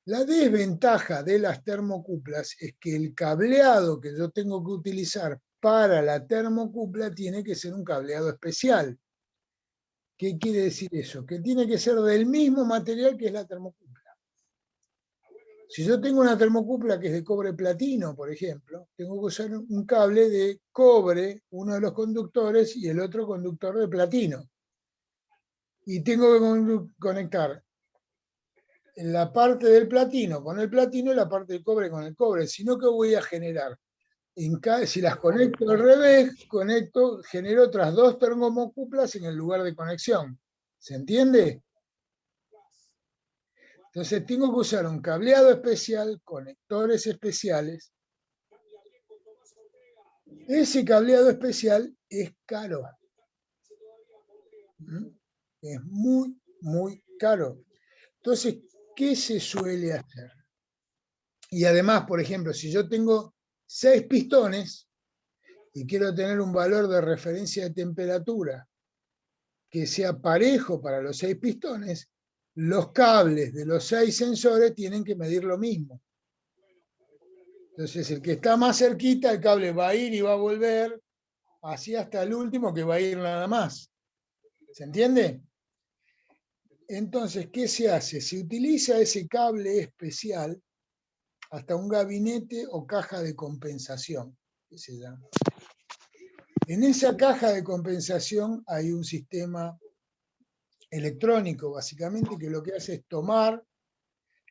La desventaja de las termocuplas es que el cableado que yo tengo que utilizar para la termocupla tiene que ser un cableado especial. ¿Qué quiere decir eso? Que tiene que ser del mismo material que es la termocupla. Si yo tengo una termocupla que es de cobre platino, por ejemplo, tengo que usar un cable de cobre, uno de los conductores y el otro conductor de platino. Y tengo que conectar la parte del platino con el platino y la parte del cobre con el cobre. Si no, ¿qué voy a generar? Si las conecto al revés, genero otras dos termocuplas en el lugar de conexión. ¿Se entiende? Entonces tengo que usar un cableado especial, conectores especiales. Ese cableado especial es caro. Es muy, muy caro. Entonces, ¿qué se suele hacer? Y además, por ejemplo, si yo tengo 6 pistones y quiero tener un valor de referencia de temperatura que sea parejo para los 6 pistones, los cables de los 6 sensores tienen que medir lo mismo. Entonces, el que está más cerquita, el cable va a ir y va a volver, así hasta el último que va a ir nada más. ¿Se entiende? Entonces, ¿qué se hace? Se utiliza ese cable especial hasta un gabinete o caja de compensación, que se llama. En esa caja de compensación hay un sistema electrónico, básicamente, que lo que hace es tomar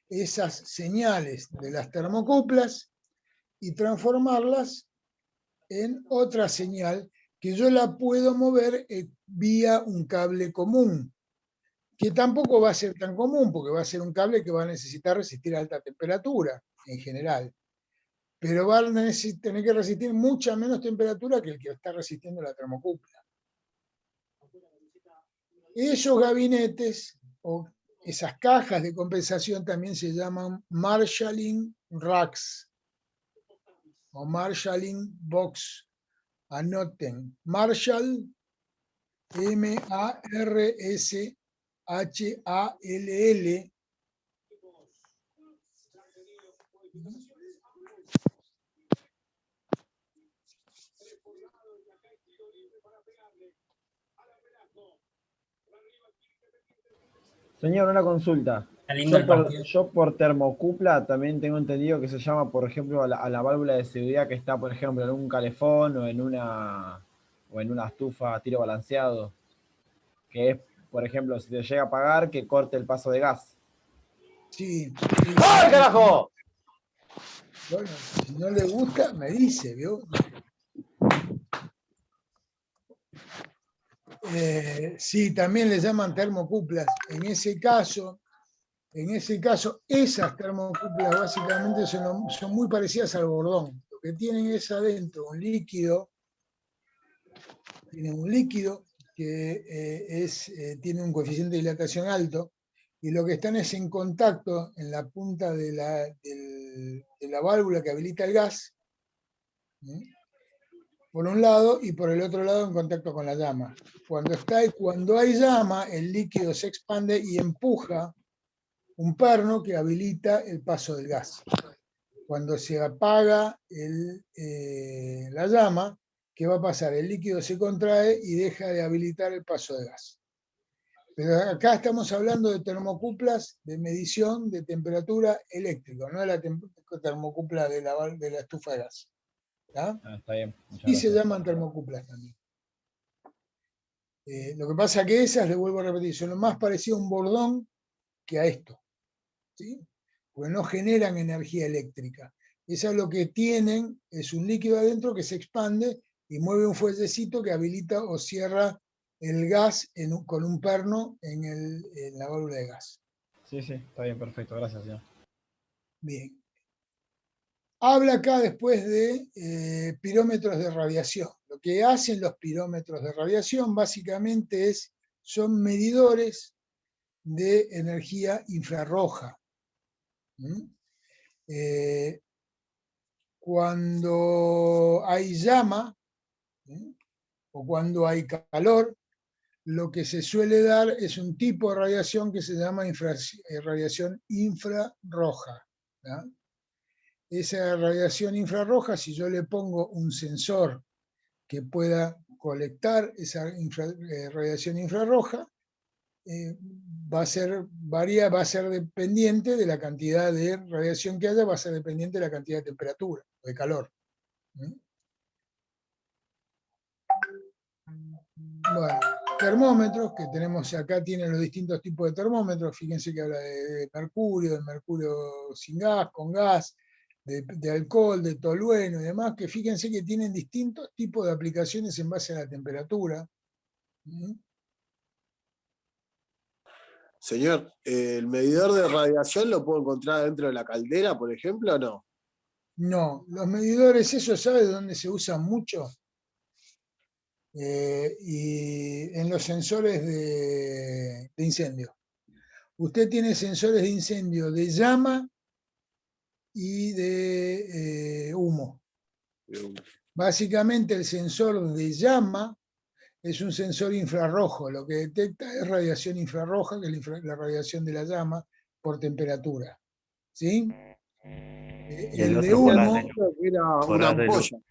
esas señales de las termocuplas y transformarlas en otra señal que yo la puedo mover vía un cable común, que tampoco va a ser tan común, porque va a ser un cable que va a necesitar resistir alta temperatura, en general. Pero va a tener que resistir mucha menos temperatura que el que está resistiendo la termocupla. Esos gabinetes, o esas cajas de compensación, también se llaman marshalling racks, o marshalling box. Anoten, Marshall, M-A-R-S-H-A-L-L. Señor, una consulta. Está lindo el partido. Yo por termocupla también tengo entendido que se llama, por ejemplo, a la válvula de seguridad que está, por ejemplo, en un calefón o en una estufa a tiro balanceado, que es, por ejemplo, si te llega a apagar, que corte el paso de gas. Sí. ¡Ay, carajo! Bueno, si no le gusta, me dice, ¿vio? Sí, también le llaman termocuplas. En ese caso, esas termocuplas básicamente son muy parecidas al bordón. Lo que tienen es adentro un líquido, que tiene un coeficiente de dilatación alto, y lo que están es en contacto en la punta de la válvula que habilita el gas, por un lado, y por el otro lado en contacto con la llama. Cuando hay llama, el líquido se expande y empuja un perno que habilita el paso del gas. Cuando se apaga la llama, ¿qué va a pasar? El líquido se contrae y deja de habilitar el paso de gas. Pero acá estamos hablando de termocuplas de medición de temperatura eléctrica, no de la termocupla de la estufa de gas. ¿Tá? Está bien. Muchas Y se gracias. llaman termocuplas también. Lo que pasa es que esas, le vuelvo a repetir, son lo más parecido a un bordón que a esto, ¿sí? Porque no generan energía eléctrica. Esas lo que tienen es un líquido adentro que se expande y mueve un fuellecito que habilita o cierra el gas con un perno en la válvula de gas. Sí, está bien, perfecto. Gracias, señor. Bien. Habla acá después de pirómetros de radiación. Lo que hacen los pirómetros de radiación básicamente son medidores de energía infrarroja. Cuando hay llama o cuando hay calor, lo que se suele dar es un tipo de radiación que se llama radiación infrarroja. ¿tá? Esa radiación infrarroja, si yo le pongo un sensor que pueda colectar esa radiación infrarroja, va a ser dependiente de la cantidad de radiación que haya, va a ser dependiente de la cantidad de temperatura o de calor. Bueno, termómetros que tenemos acá, tienen los distintos tipos de termómetros. Fíjense que habla de mercurio sin gas, con gas, de alcohol, de tolueno y demás, que fíjense que tienen distintos tipos de aplicaciones en base a la temperatura. Señor, ¿el medidor de radiación lo puedo encontrar dentro de la caldera, por ejemplo, o no? No, los medidores, eso ¿sabe de dónde se usan mucho? Y en los sensores de incendio. Usted tiene sensores de incendio de llama y de humo. Básicamente el sensor de llama es un sensor infrarrojo, lo que detecta es radiación infrarroja, que es la radiación de la llama por temperatura. ¿Sí? Y el El de otro por haz humo, de luz. Era Por una haz de luz. ampolla,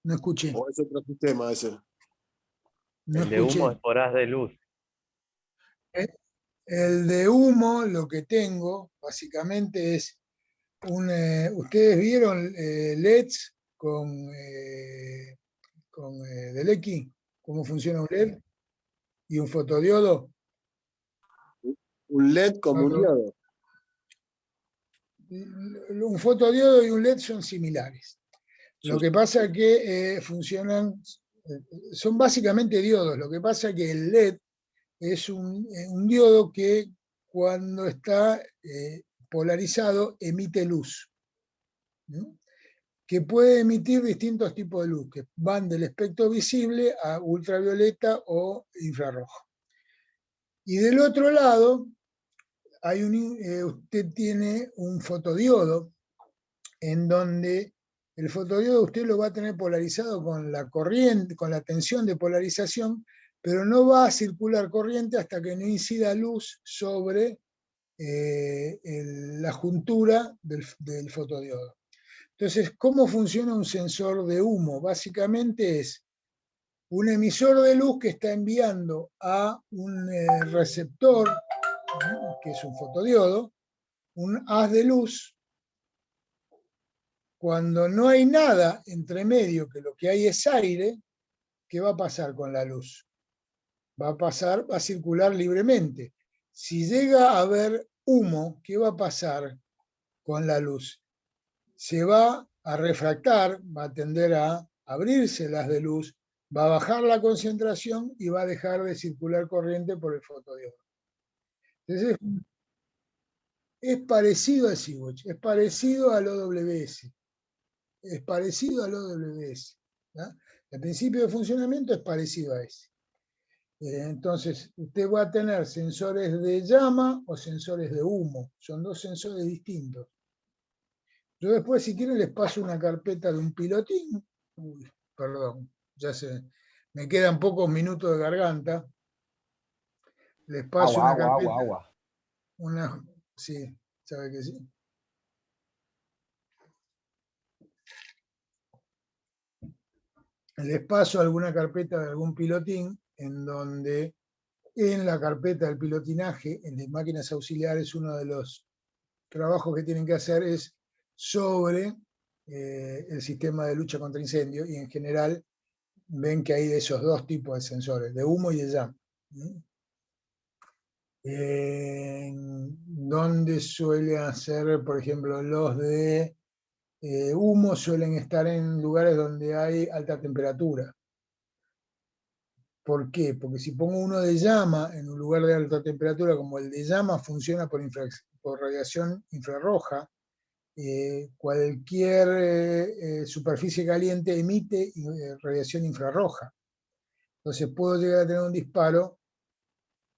no escuché, o es otro sistema ese. no El de humo escuché. es por haz de luz. El de humo, lo que tengo, básicamente es ¿ustedes vieron LEDs con Delecki? ¿Cómo funciona un LED? ¿Y un fotodiodo? Un LED como un diodo. Un fotodiodo y un LED son similares. Sí. Lo que pasa es que son básicamente diodos. Lo que pasa es que el LED es un diodo que cuando está polarizado emite luz. ¿no? Que puede emitir distintos tipos de luz, que van del espectro visible a ultravioleta o infrarrojo. Y del otro lado, usted tiene un fotodiodo, en donde el fotodiodo usted lo va a tener polarizado con la corriente, con la tensión de polarización, pero no va a circular corriente hasta que no incida luz sobre la juntura del fotodiodo. Entonces, ¿cómo funciona un sensor de humo? Básicamente es un emisor de luz que está enviando a un receptor, que es un fotodiodo, un haz de luz. Cuando no hay nada entre medio, que lo que hay es aire, ¿qué va a pasar con la luz? Va a circular libremente. Si llega a haber humo, ¿qué va a pasar con la luz? Se va a refractar, va a tender a abrirse las de luz, va a bajar la concentración y va a dejar de circular corriente por el fotodiodo. Entonces, es parecido al Switch, es parecido al OWS, es parecido al OWS. ¿no? El principio de funcionamiento es parecido a ese. Entonces, usted va a tener sensores de llama o sensores de humo, son dos sensores distintos. Yo después, si quieren, les paso una carpeta de un pilotín. Uy, perdón, ya me quedan pocos minutos de garganta. Les paso una carpeta. Sí, sabe que sí. Les paso alguna carpeta de algún pilotín en donde en la carpeta del pilotinaje, en de máquinas auxiliares, uno de los trabajos que tienen que hacer es sobre el sistema de lucha contra incendio, y en general ven que hay de esos dos tipos de sensores, de humo y de llama. Donde suele hacer, por ejemplo, los de humo suelen estar en lugares donde hay alta temperatura. ¿Por qué? Porque si pongo uno de llama en un lugar de alta temperatura, como el de llama funciona por radiación infrarroja, cualquier superficie caliente emite radiación infrarroja. Entonces puedo llegar a tener un disparo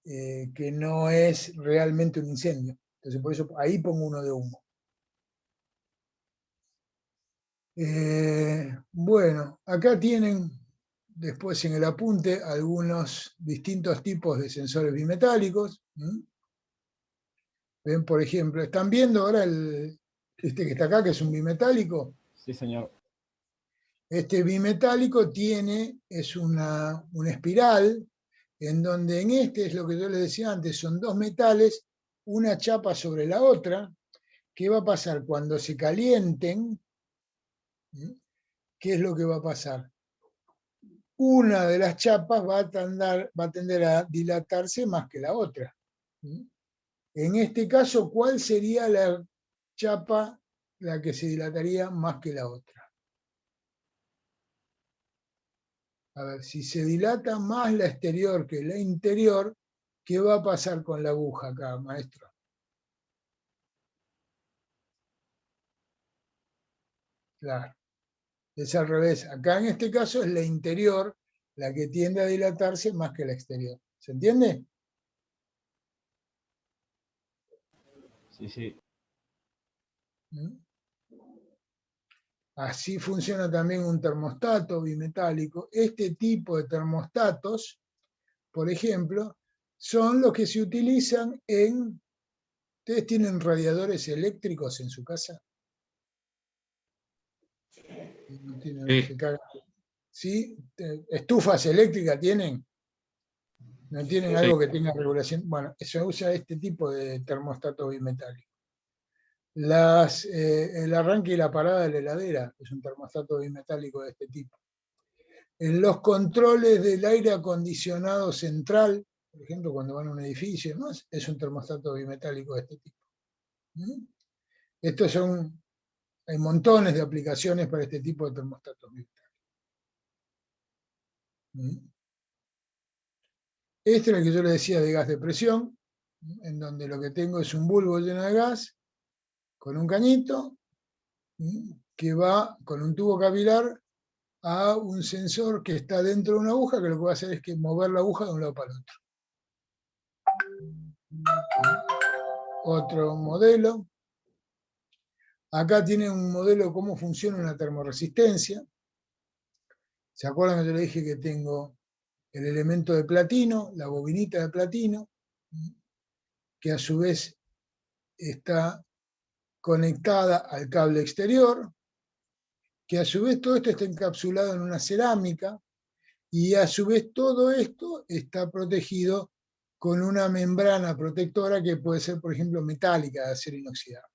que no es realmente un incendio. Entonces por eso ahí pongo uno de humo. Bueno, acá tienen después en el apunte algunos distintos tipos de sensores bimetálicos. Ven, por ejemplo, ¿están viendo ahora este que está acá, que es un bimetálico? Sí, señor. Este bimetálico es una espiral, en donde en este es lo que yo les decía antes, son dos metales, una chapa sobre la otra. ¿Qué va a pasar cuando se calienten? ¿Qué es lo que va a pasar? Una de las chapas va a tender a dilatarse más que la otra. En este caso, ¿cuál sería la chapa la que se dilataría más que la otra? A ver, si se dilata más la exterior que la interior, ¿qué va a pasar con la aguja acá, maestro? Claro, es al revés. Acá en este caso es la interior la que tiende a dilatarse más que la exterior. ¿Se entiende? Sí, sí. Así funciona también un termostato bimetálico. Este tipo de termostatos, por ejemplo, son los que se utilizan en... ¿Ustedes tienen radiadores eléctricos en su casa? No tienen, Sí. ¿Sí? ¿Estufas eléctricas tienen? ¿No tienen algo que tenga regulación? Bueno, se usa este tipo de termostato bimetálico. El arranque y la parada de la heladera es un termostato bimetálico de este tipo. En los controles del aire acondicionado central, por ejemplo, cuando van a un edificio y demás, es un termostato bimetálico de este tipo. Hay montones de aplicaciones para este tipo de termostatos bimetálicos. Este es el que yo le decía de gas de presión, en donde lo que tengo es un bulbo lleno de gas, con un cañito, que va con un tubo capilar a un sensor que está dentro de una aguja, que lo que va a hacer es que mover la aguja de un lado para el otro. Otro modelo. Acá tiene un modelo de cómo funciona una termoresistencia. ¿Se acuerdan que yo le dije que tengo el elemento de platino, la bobinita de platino, que a su vez está conectada al cable exterior, que a su vez todo esto está encapsulado en una cerámica, y a su vez todo esto está protegido con una membrana protectora que puede ser, por ejemplo, metálica, de acero inoxidable.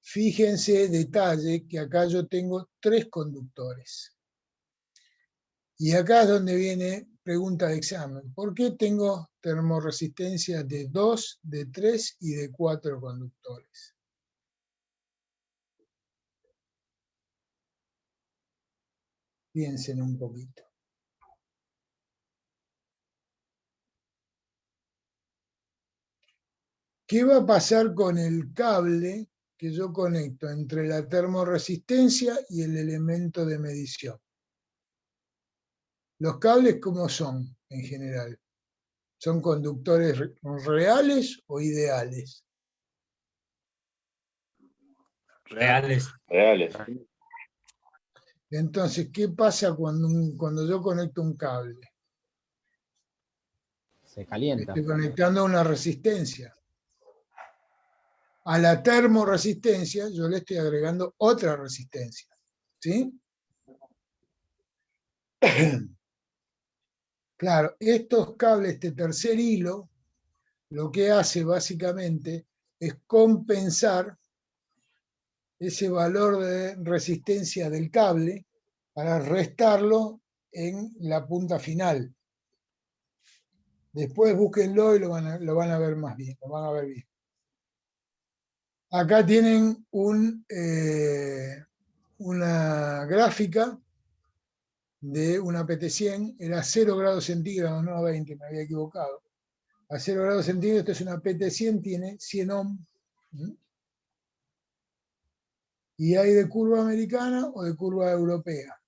Fíjense, detalle, que acá yo tengo 3 conductores. Y acá es donde viene pregunta de examen. ¿Por qué tengo termoresistencia de 2, de 3 y de 4 conductores? Piensen un poquito. ¿Qué va a pasar con el cable que yo conecto entre la termoresistencia y el elemento de medición? ¿Los cables cómo son en general? ¿Son conductores reales o ideales? Reales. Reales. Entonces, ¿qué pasa cuando yo conecto un cable? Se calienta. Estoy conectando una resistencia. A la termoresistencia yo le estoy agregando otra resistencia. ¿Sí? Claro, estos cables, este tercer hilo, lo que hace básicamente es compensar ese valor de resistencia del cable para restarlo en la punta final. Después búsquenlo y lo van a ver más bien, lo van a ver bien. Acá tienen una gráfica de una PT100, era 0 grados centígrados, no 20, me había equivocado. A 0 grados centígrados, esto es una PT100, tiene 100 ohms. Y hay de curva americana o de curva europea.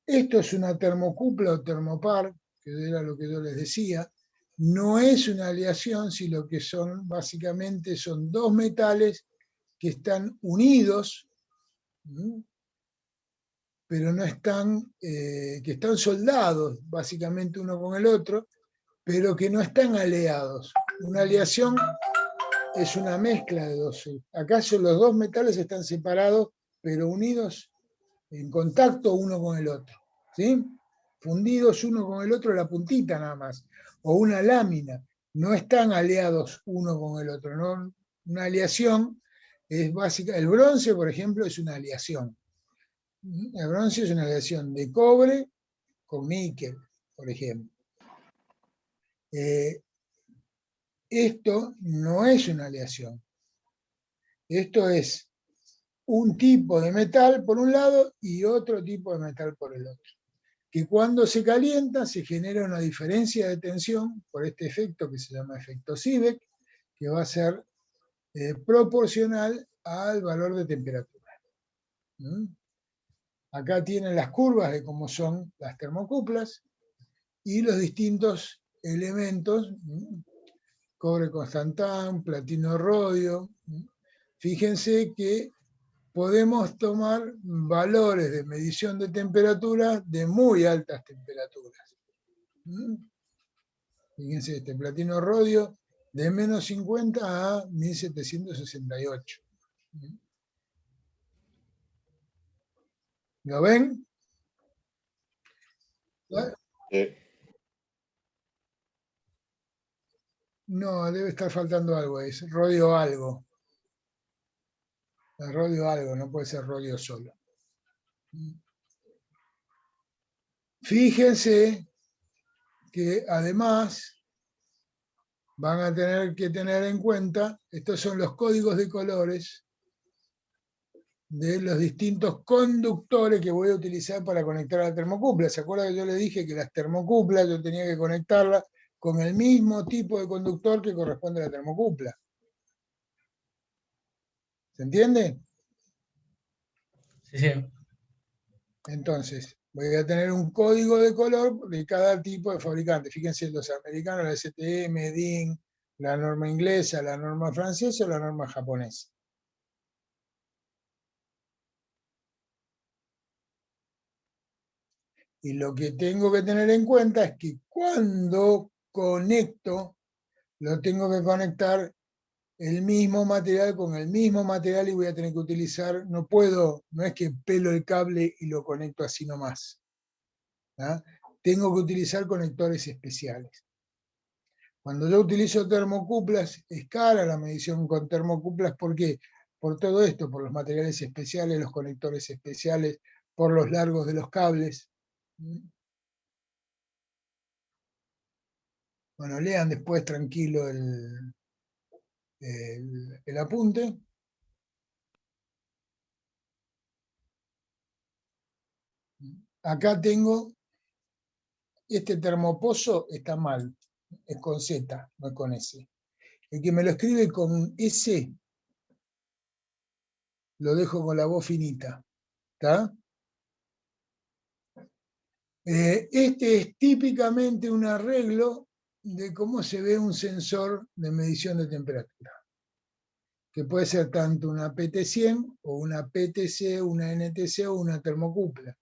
Esto es una termocupla o termopar, que era lo que yo les decía. No es una aleación, sino lo que son, básicamente, son dos metales que están unidos, pero no están, que están soldados, básicamente, uno con el otro, pero que no están aleados. Una aleación es una mezcla de dos. ¿Acaso los dos metales están separados, pero unidos en contacto uno con el otro? ¿Sí? Fundidos uno con el otro, la puntita nada más. O una lámina. No están aleados uno con el otro. ¿No? Una aleación es básica. El bronce, por ejemplo, es una aleación. El bronce es una aleación de cobre con níquel, por ejemplo. Esto no es una aleación. Esto es un tipo de metal por un lado y otro tipo de metal por el otro. Que cuando se calienta se genera una diferencia de tensión por este efecto que se llama efecto Seebeck, que va a ser proporcional al valor de temperatura. Acá tienen las curvas de cómo son las termocuplas y los distintos elementos, cobre constantán, platino rodio. Fíjense que podemos tomar valores de medición de temperatura de muy altas temperaturas. Fíjense, este platino rodio de menos 50 a 1768. ¿Lo ven? No, debe estar faltando algo, es rodio algo. Es rodio algo, no puede ser rodio solo. Fíjense que además van a tener que tener en cuenta, estos son los códigos de colores de los distintos conductores que voy a utilizar para conectar a la termocupla. ¿Se acuerdan que yo le dije que las termocuplas yo tenía que conectarlas con el mismo tipo de conductor que corresponde a la termocupla? ¿Se entiende? Sí, sí. Entonces, voy a tener un código de color de cada tipo de fabricante. Fíjense, los americanos, la STM, DIN, la norma inglesa, la norma francesa o la norma japonesa. Y lo que tengo que tener en cuenta es que cuando conecto, lo tengo que conectar el mismo material con el mismo material y voy a tener que utilizar, no es que pelo el cable y lo conecto así nomás. ¿Ah? Tengo que utilizar conectores especiales. Cuando yo utilizo termocuplas, es cara la medición con termocuplas. ¿Por qué? Por todo esto, por los materiales especiales, los conectores especiales, por los largos de los cables. Bueno, lean después tranquilo el apunte. Acá tengo, este termopozo está mal, es con Z, no es con S. El que me lo escribe con S, lo dejo con la voz finita. ¿Está? Este es típicamente un arreglo de cómo se ve un sensor de medición de temperatura, que puede ser tanto una PT100 o una PTC, una NTC o una termocupla,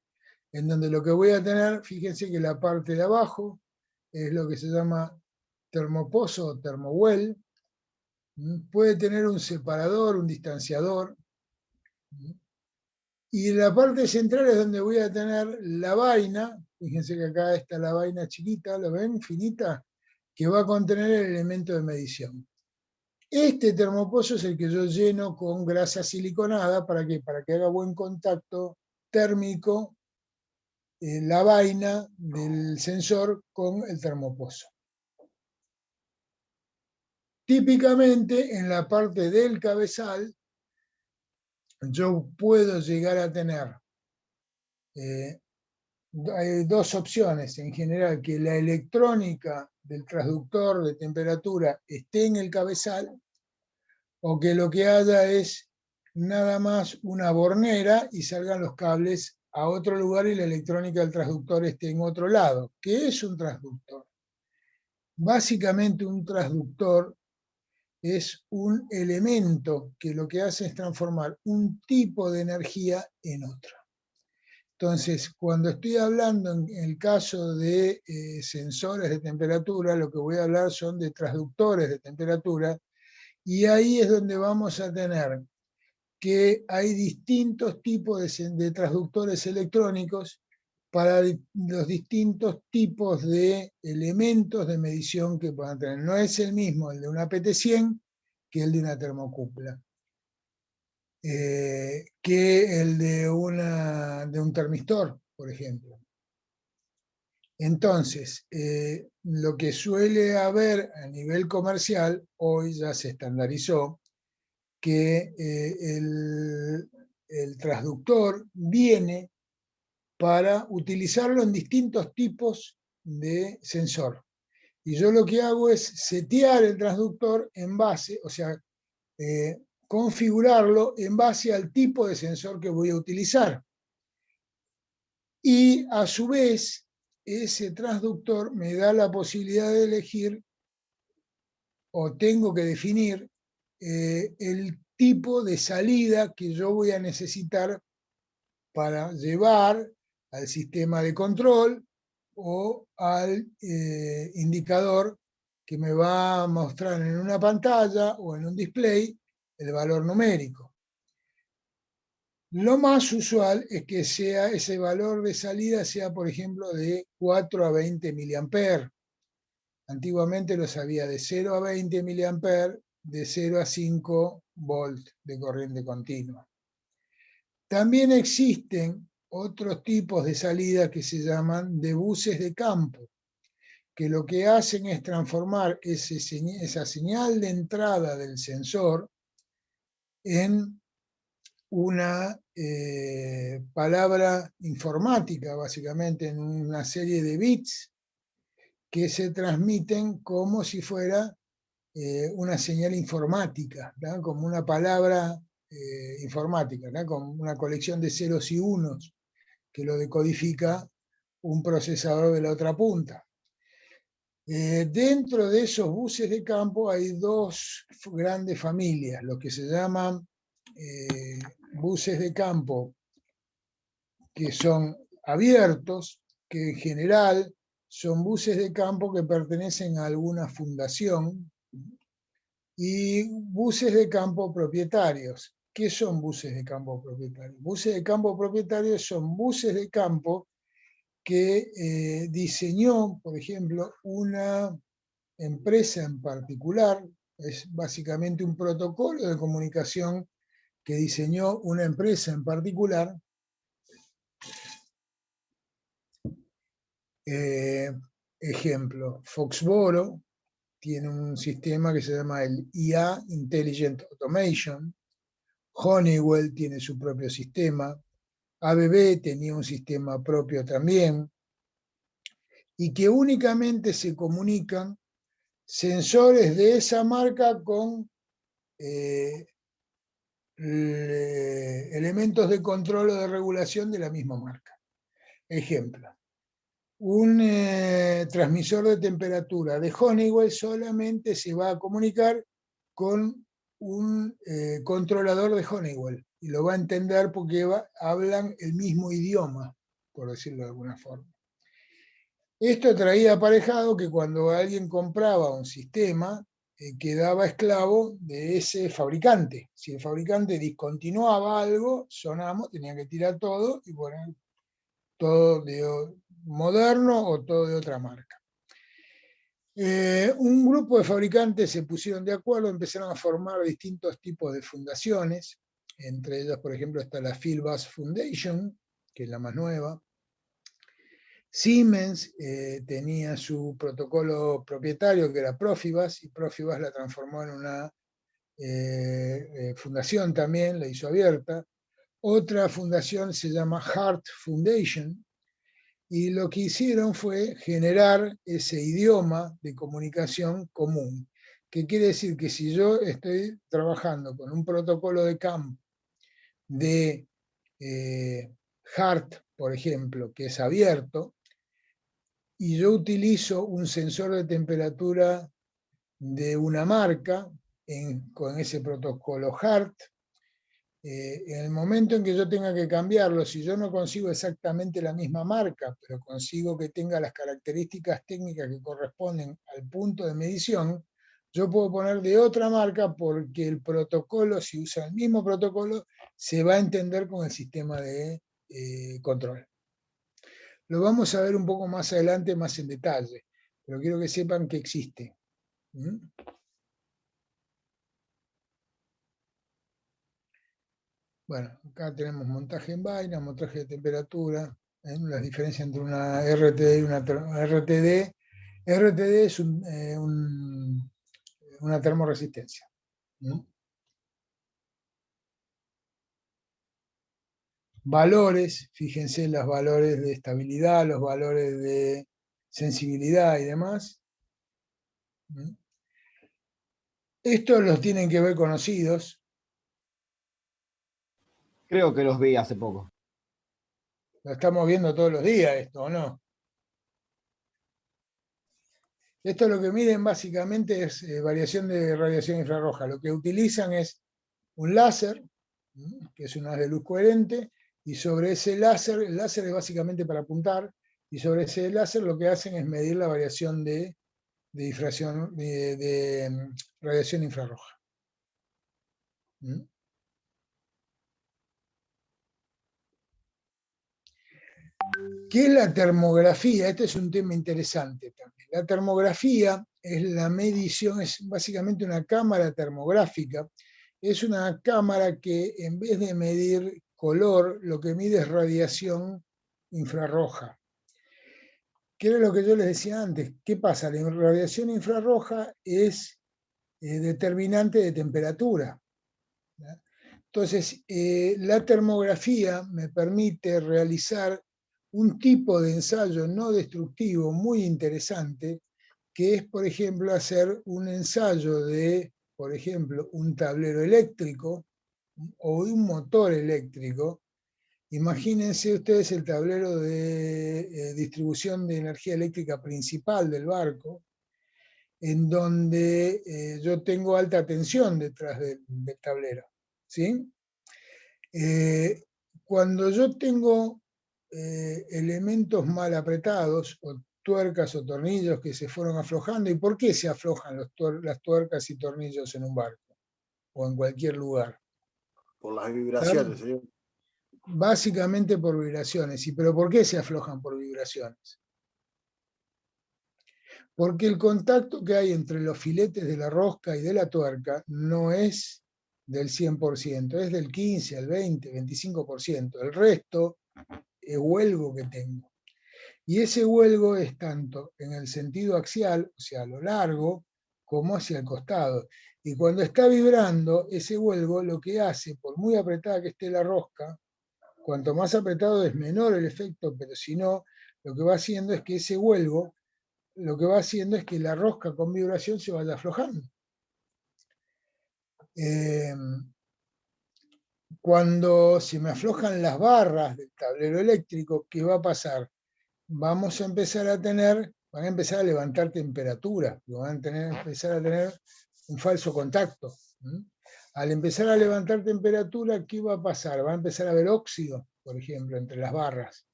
en donde lo que voy a tener, fíjense que la parte de abajo es lo que se llama termopozo o termowell, puede tener un separador, un distanciador, y la parte central es donde voy a tener la vaina, fíjense que acá está la vaina chiquita, ¿lo ven? Finita, que va a contener el elemento de medición. Este termopozo es el que yo lleno con grasa siliconada, ¿para qué? Para que haga buen contacto térmico la vaina del sensor con el termopozo. Típicamente en la parte del cabezal yo puedo llegar a tener hay dos opciones en general: que la electrónica del transductor de temperatura esté en el cabezal, o que lo que haya es nada más una bornera y salgan los cables a otro lugar y la electrónica del transductor esté en otro lado. ¿Qué es un transductor? Básicamente un transductor es un elemento que lo que hace es transformar un tipo de energía en otra. Entonces, cuando estoy hablando en el caso de sensores de temperatura, lo que voy a hablar son de transductores de temperatura, y ahí es donde vamos a tener que hay distintos tipos de transductores electrónicos para los distintos tipos de elementos de medición que puedan tener. No es el mismo el de una PT100 que el de una termocupla, que el de un termistor, por ejemplo. Entonces, lo que suele haber a nivel comercial, hoy ya se estandarizó, que el transductor viene para utilizarlo en distintos tipos de sensor. Y yo lo que hago es setear el transductor en base, o sea, configurarlo en base al tipo de sensor que voy a utilizar. Y a su vez, ese transductor me da la posibilidad de elegir, o tengo que definir, el tipo de salida que yo voy a necesitar para llevar al sistema de control o al indicador que me va a mostrar en una pantalla o en un display el valor numérico. Lo más usual es que sea ese valor de salida sea, por ejemplo, de 4 a 20 mA. Antiguamente los había de 0 a 20 mA, de 0 a 5 volt de corriente continua. También existen otros tipos de salida que se llaman de buses de campo, que lo que hacen es transformar esa señal de entrada del sensor en una palabra informática, básicamente en una serie de bits que se transmiten como si fuera una señal informática, ¿no? Como una palabra informática, ¿no? Como una colección de ceros y unos que lo decodifica un procesador de la otra punta. Dentro de esos buses de campo hay dos grandes familias, los que se llaman buses de campo que son abiertos, que en general son buses de campo que pertenecen a alguna fundación, y buses de campo propietarios. ¿Qué son buses de campo propietarios? Buses de campo propietarios son buses de campo que diseñó, por ejemplo, una empresa en particular. Es básicamente un protocolo de comunicación que diseñó una empresa en particular. Ejemplo, Foxboro tiene un sistema que se llama el IA, Intelligent Automation. Honeywell tiene su propio sistema. ABB tenía un sistema propio también. Y que únicamente se comunican sensores de esa marca con elementos de control o de regulación de la misma marca. Ejemplo, un transmisor de temperatura de Honeywell solamente se va a comunicar con un controlador de Honeywell y lo va a entender porque hablan el mismo idioma, por decirlo de alguna forma. Esto traía aparejado que cuando alguien compraba un sistema, quedaba esclavo de ese fabricante. Si el fabricante discontinuaba algo, Sonamos tenía que tirar todo y poner todo de moderno o todo de otra marca. Un grupo de fabricantes se pusieron de acuerdo, empezaron a formar distintos tipos de fundaciones, entre ellas, por ejemplo, está la Fieldbus Foundation, que es la más nueva. Siemens tenía su protocolo propietario, que era Profibus, y Profibus la transformó en una fundación también, la hizo abierta. Otra fundación se llama Heart Foundation, y lo que hicieron fue generar ese idioma de comunicación común, que quiere decir que si yo estoy trabajando con un protocolo de campo de Heart, por ejemplo, que es abierto, y yo utilizo un sensor de temperatura de una marca con ese protocolo HART, en el momento en que yo tenga que cambiarlo, si yo no consigo exactamente la misma marca, pero consigo que tenga las características técnicas que corresponden al punto de medición, yo puedo poner de otra marca porque el protocolo, si usa el mismo protocolo, se va a entender con el sistema de control. Lo vamos a ver un poco más adelante, más en detalle, pero quiero que sepan que existe. Bueno, acá tenemos montaje en vaina, montaje de temperatura, las diferencias entre una RTD y una RTD. RTD es una termoresistencia. Valores, fíjense los valores de estabilidad, los valores de sensibilidad y demás. Estos los tienen que ver conocidos. Creo que los vi hace poco. Lo estamos viendo todos los días esto, ¿o no? Esto lo que miden básicamente es variación de radiación infrarroja. Lo que utilizan es un láser, que es un haz de luz coherente, y sobre ese láser, el láser es básicamente para apuntar, y sobre ese láser lo que hacen es medir la variación de radiación infrarroja. ¿Qué es la termografía? Este es un tema interesante también. La termografía es la medición, es básicamente una cámara termográfica. Es una cámara que en vez de medir color, lo que mide es radiación infrarroja. ¿Qué era lo que yo les decía antes? ¿Qué pasa? La radiación infrarroja es determinante de temperatura. Entonces, la termografía me permite realizar un tipo de ensayo no destructivo muy interesante, que es, por ejemplo, hacer un ensayo de, por ejemplo, un tablero eléctrico o de un motor eléctrico. Imagínense ustedes el tablero de distribución de energía eléctrica principal del barco, en donde yo tengo alta tensión detrás del tablero. ¿Sí? Cuando yo tengo elementos mal apretados, o tuercas o tornillos que se fueron aflojando, ¿y por qué se aflojan las tuercas y tornillos en un barco? O en cualquier lugar. Por las vibraciones, señor. Básicamente por vibraciones. ¿Y pero por qué se aflojan por vibraciones? Porque el contacto que hay entre los filetes de la rosca y de la tuerca no es del 100%, es del 15, al 20, 25%. El resto es huelgo que tengo. Y ese huelgo es tanto en el sentido axial, o sea, a lo largo, como hacia el costado. Y cuando está vibrando, ese huelgo lo que hace, por muy apretada que esté la rosca, cuanto más apretado es menor el efecto, pero si no, lo que va haciendo es que ese huelgo, lo que va haciendo es que la rosca con vibración se vaya aflojando. Cuando se me aflojan las barras del tablero eléctrico, ¿qué va a pasar? vamos a empezar a tener, van a empezar a levantar temperatura, van a empezar a tener un falso contacto. Al empezar a levantar temperatura, ¿qué va a pasar? Va a empezar a haber óxido, por ejemplo, entre las barras.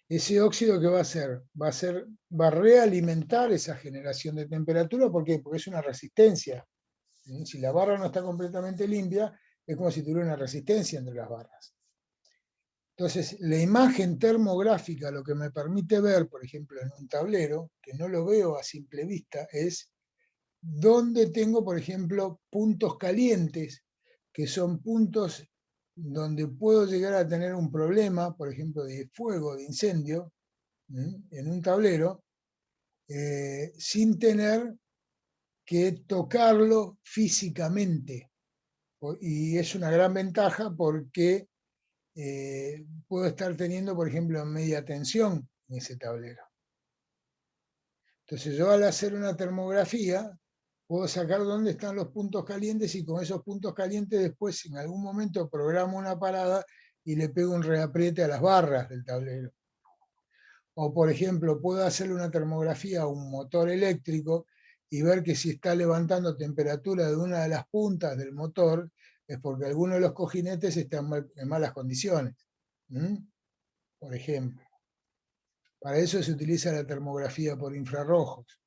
Ese óxido, ¿qué va a hacer? Va a realimentar esa generación de temperatura. ¿Por qué? Porque es una resistencia. Si la barra no está completamente limpia, es como si tuviera una resistencia entre las barras. Entonces, la imagen termográfica, lo que me permite ver, por ejemplo, en un tablero, que no lo veo a simple vista, es dónde tengo, por ejemplo, puntos calientes, que son puntos donde puedo llegar a tener un problema, por ejemplo, de fuego, de incendio, en un tablero, sin tener que tocarlo físicamente. Y es una gran ventaja porque puedo estar teniendo, por ejemplo, media tensión en ese tablero. Entonces yo al hacer una termografía, puedo sacar dónde están los puntos calientes y con esos puntos calientes después en algún momento programo una parada y le pego un reapriete a las barras del tablero. O por ejemplo, puedo hacerle una termografía a un motor eléctrico y ver que si está levantando temperatura de una de las puntas del motor es porque alguno de los cojinetes está en malas condiciones. Por ejemplo. Para eso se utiliza la termografía por infrarrojos.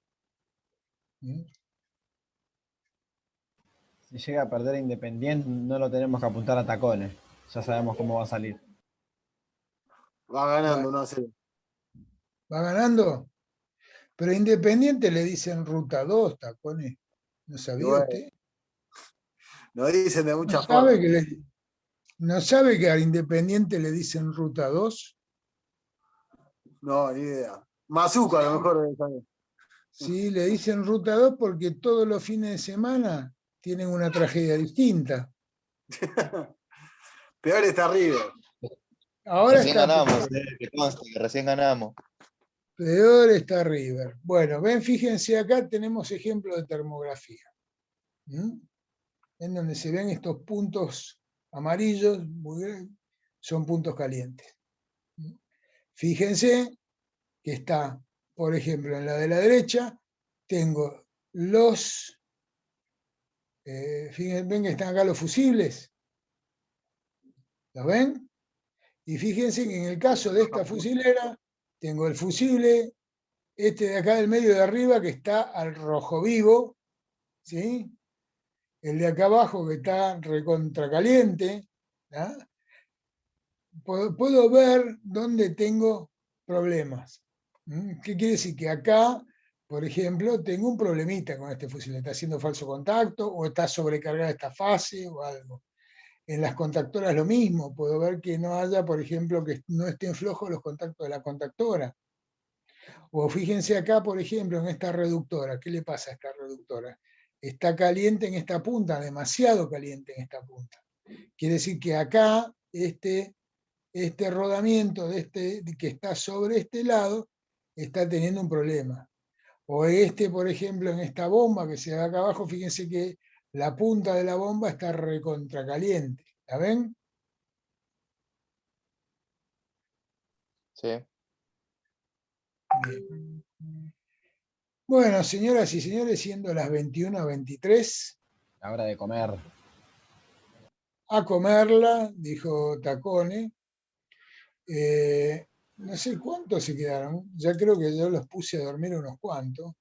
Si llega a perder Independiente, no lo tenemos que apuntar a tacones. Ya sabemos cómo va a salir. Va ganando 1-0. ¿Va ganando? Pero Independiente le dicen ruta 2, tacones. ¿No sabía Bueno, usted? lo dicen de ¿No muchas sabe, formas. ¿No sabe que a Independiente le dicen ruta 2? No, ni idea. Mazuco a lo mejor debe saber. Sí, le dicen ruta 2 porque todos los fines de semana tienen una tragedia distinta. Peor está River. Ahora Recién está ganamos, que conste que recién ganamos. peor está River. Bueno, ven, fíjense acá tenemos ejemplo de termografía. En donde se ven estos puntos amarillos, son puntos calientes. Fíjense que está, por ejemplo, en la de la derecha, tengo los, fíjense, ven que están acá los fusibles. ¿Los ven? Y fíjense que en el caso de esta fusilera, tengo el fusible, este de acá del medio de arriba, que está al rojo vivo, ¿sí? El de acá abajo, que está recontracaliente. Puedo ver dónde tengo problemas. ¿Qué quiere decir? Que acá, por ejemplo, tengo un problemita con este fusible. Está haciendo falso contacto o está sobrecargada esta fase o algo. En las contactoras lo mismo. Puedo ver que no haya, por ejemplo, que no estén flojos los contactos de la contactora. O fíjense acá, por ejemplo, en esta reductora. ¿Qué le pasa a esta reductora? Está caliente en esta punta, demasiado caliente en esta punta. Quiere decir que acá este rodamiento que está sobre este lado está teniendo un problema. O por ejemplo, en esta bomba que se ve acá abajo, fíjense que la punta de la bomba está recontracaliente. ¿La ven? Sí. Bien. Bueno, señoras y señores, siendo las 21:23. La hora de comer. A comerla, dijo Tacone. No sé cuántos se quedaron. Ya creo que yo los puse a dormir unos cuantos.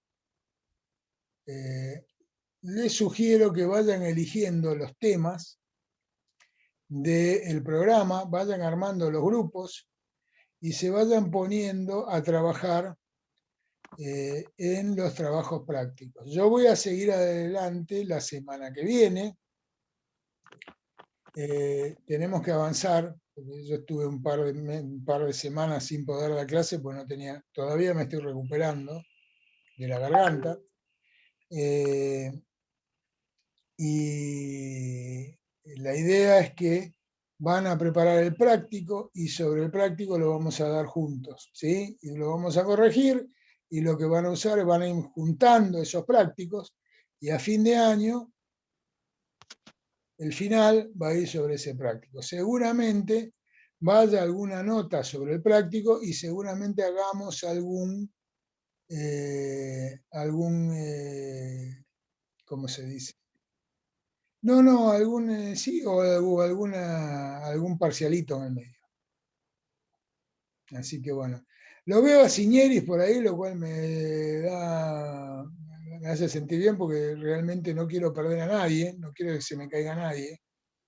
Les sugiero que vayan eligiendo los temas del programa, vayan armando los grupos y se vayan poniendo a trabajar en los trabajos prácticos. Yo voy a seguir adelante la semana que viene. Tenemos que avanzar, porque yo estuve un par de semanas sin poder dar clase, pues no tenía, todavía me estoy recuperando de la garganta. Y la idea es que van a preparar el práctico y sobre el práctico lo vamos a dar juntos, ¿sí? Y lo vamos a corregir y lo que van a usar, van a ir juntando esos prácticos y a fin de año el final va a ir sobre ese práctico. Seguramente vaya alguna nota sobre el práctico y seguramente hagamos ¿cómo se dice? No, sí, o algún parcialito en el medio. Así que bueno, lo veo a Ciñeris por ahí, lo cual me hace sentir bien porque realmente no quiero perder a nadie, no quiero que se me caiga nadie.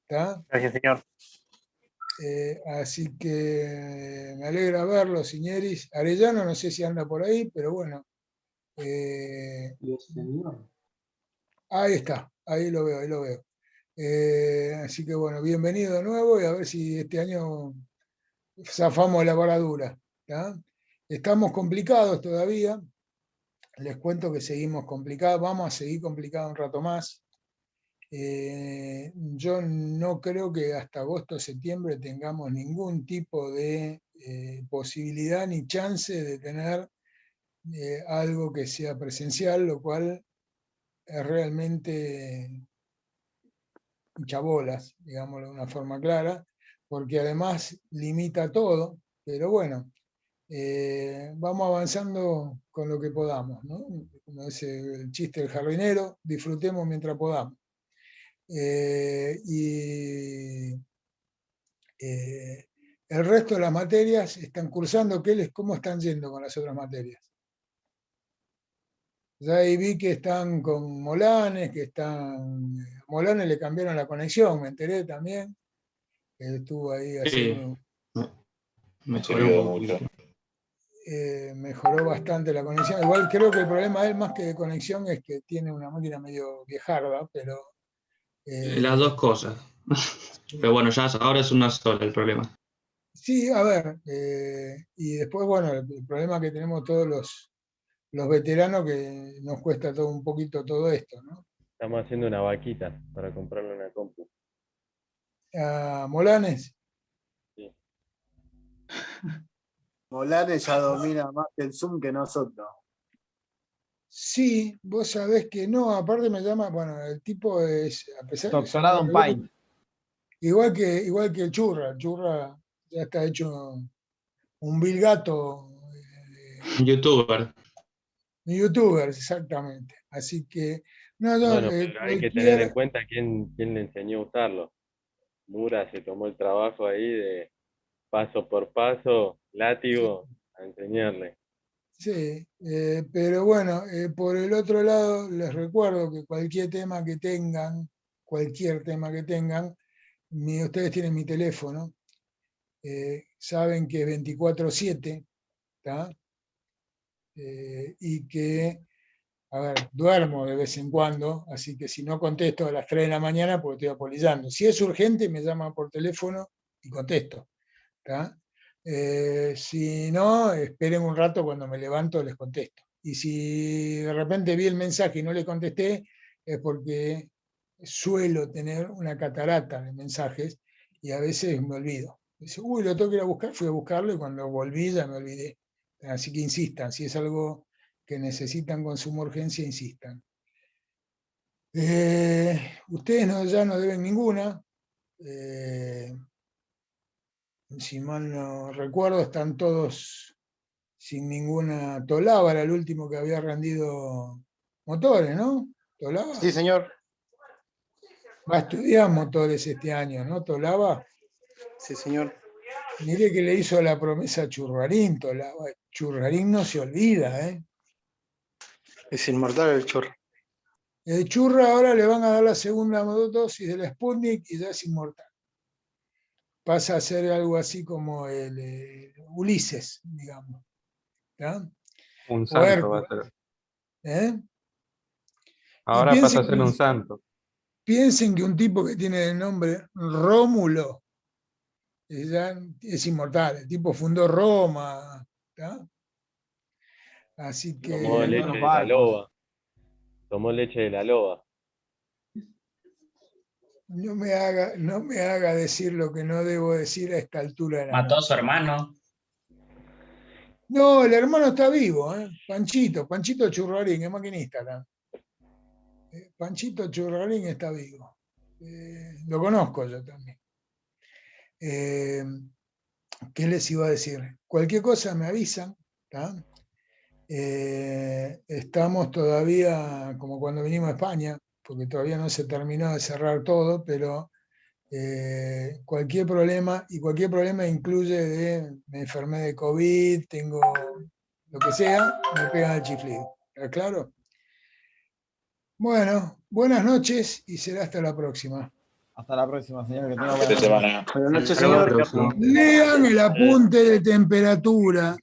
¿Está? Gracias, señor. Así que me alegra verlo, Ciñeris. Arellano no sé si anda por ahí, pero bueno. Ahí está, ahí lo veo. Así que bueno, bienvenido de nuevo y a ver si este año zafamos la varadura. ¿Tá? Estamos complicados todavía. Les cuento que seguimos complicados, vamos a seguir complicados un rato más. Yo no creo que hasta agosto o septiembre tengamos ningún tipo de posibilidad ni chance de tener algo que sea presencial, lo cual es realmente chabolas, digámoslo de una forma clara, porque además limita todo, pero bueno, vamos avanzando con lo que podamos, ¿no? Como dice el chiste del jardinero, disfrutemos mientras podamos. El resto de las materias están cursando. ¿Cómo están yendo con las otras materias? Ya ahí vi que están con Molanes, Molanes le cambiaron la conexión, me enteré también. Estuvo ahí haciendo... Mejoró mucho. Mejoró bastante la conexión. Igual creo que el problema de él, más que de conexión, es que tiene una máquina medio viejarda, pero... Las dos cosas. Pero bueno, ya ahora es una sola el problema. Sí, a ver, y después, bueno, el problema que tenemos todos los veteranos, que nos cuesta todo un poquito todo esto, ¿no? Estamos haciendo una vaquita para comprarle una compu. Molanes. Sí. Molanes ya domina más el Zoom que nosotros. Sí, vos sabés que no, aparte me llama, bueno, el tipo es, a pesar de Doctorado en Paint. igual que el Churra ya está hecho un vil gato. Un youtuber. Un youtuber, exactamente. Así que, no, Bueno, pero hay que tener en cuenta quién le enseñó a usarlo. Mura se tomó el trabajo ahí de paso por paso, látigo, a enseñarle. Sí, pero bueno, por el otro lado, les recuerdo que cualquier tema que tengan, ustedes tienen mi teléfono, saben que es 24/7, ¿tá? Y que, a ver, duermo de vez en cuando, así que si no contesto a las 3 de la mañana, porque estoy apolillando. Si es urgente, me llaman por teléfono y contesto, ¿tá? Si no, esperen un rato, cuando me levanto les contesto. Y si de repente vi el mensaje y no le contesté, es porque suelo tener una catarata de mensajes y a veces me olvido. Dice, uy, lo tengo que ir a buscar, fui a buscarlo y cuando volví ya me olvidé. Así que insistan, si es algo que necesitan con suma urgencia, insistan. Ustedes ya no deben ninguna. Si mal no recuerdo, están todos sin ninguna. Tolaba era el último que había rendido motores, ¿no? Tolaba. Sí, señor. Va a estudiar motores este año, ¿no? Tolaba. Sí, señor. Mire que le hizo la promesa a Churrarín, Tolaba. Churrarín no se olvida, ¿eh? Es inmortal el chorro. El Churra ahora le van a dar la segunda dosis del Sputnik y ya es inmortal. Pasa a ser algo así como el Ulises, digamos. ¿Ya? Un santo va a ser. ¿Eh? Ahora pasa a ser un santo. Piensen que un tipo que tiene el nombre Rómulo es inmortal. El tipo fundó Roma. ¿Tá? Así que... Tomó leche de la loba. Tomó leche de la loba. No me haga decir lo que no debo decir a esta altura de la Mató a su hermano. No, el hermano está vivo, ¿eh? Panchito Churrarín, es maquinista acá. Panchito Churrarín está vivo. Lo conozco yo también. ¿Qué les iba a decir? Cualquier cosa me avisan, ¿tá? Estamos todavía, como cuando vinimos a España, porque todavía no se terminó de cerrar todo, pero cualquier problema, y cualquier problema incluye me enfermé de COVID, tengo lo que sea, me pegan el chiflido. ¿Está claro? Bueno, buenas noches y será hasta la próxima. Hasta la próxima, señor. Que tenga Buena semana. Buenas noches, Hasta luego, señor. próximo. Lean el apunte de temperatura.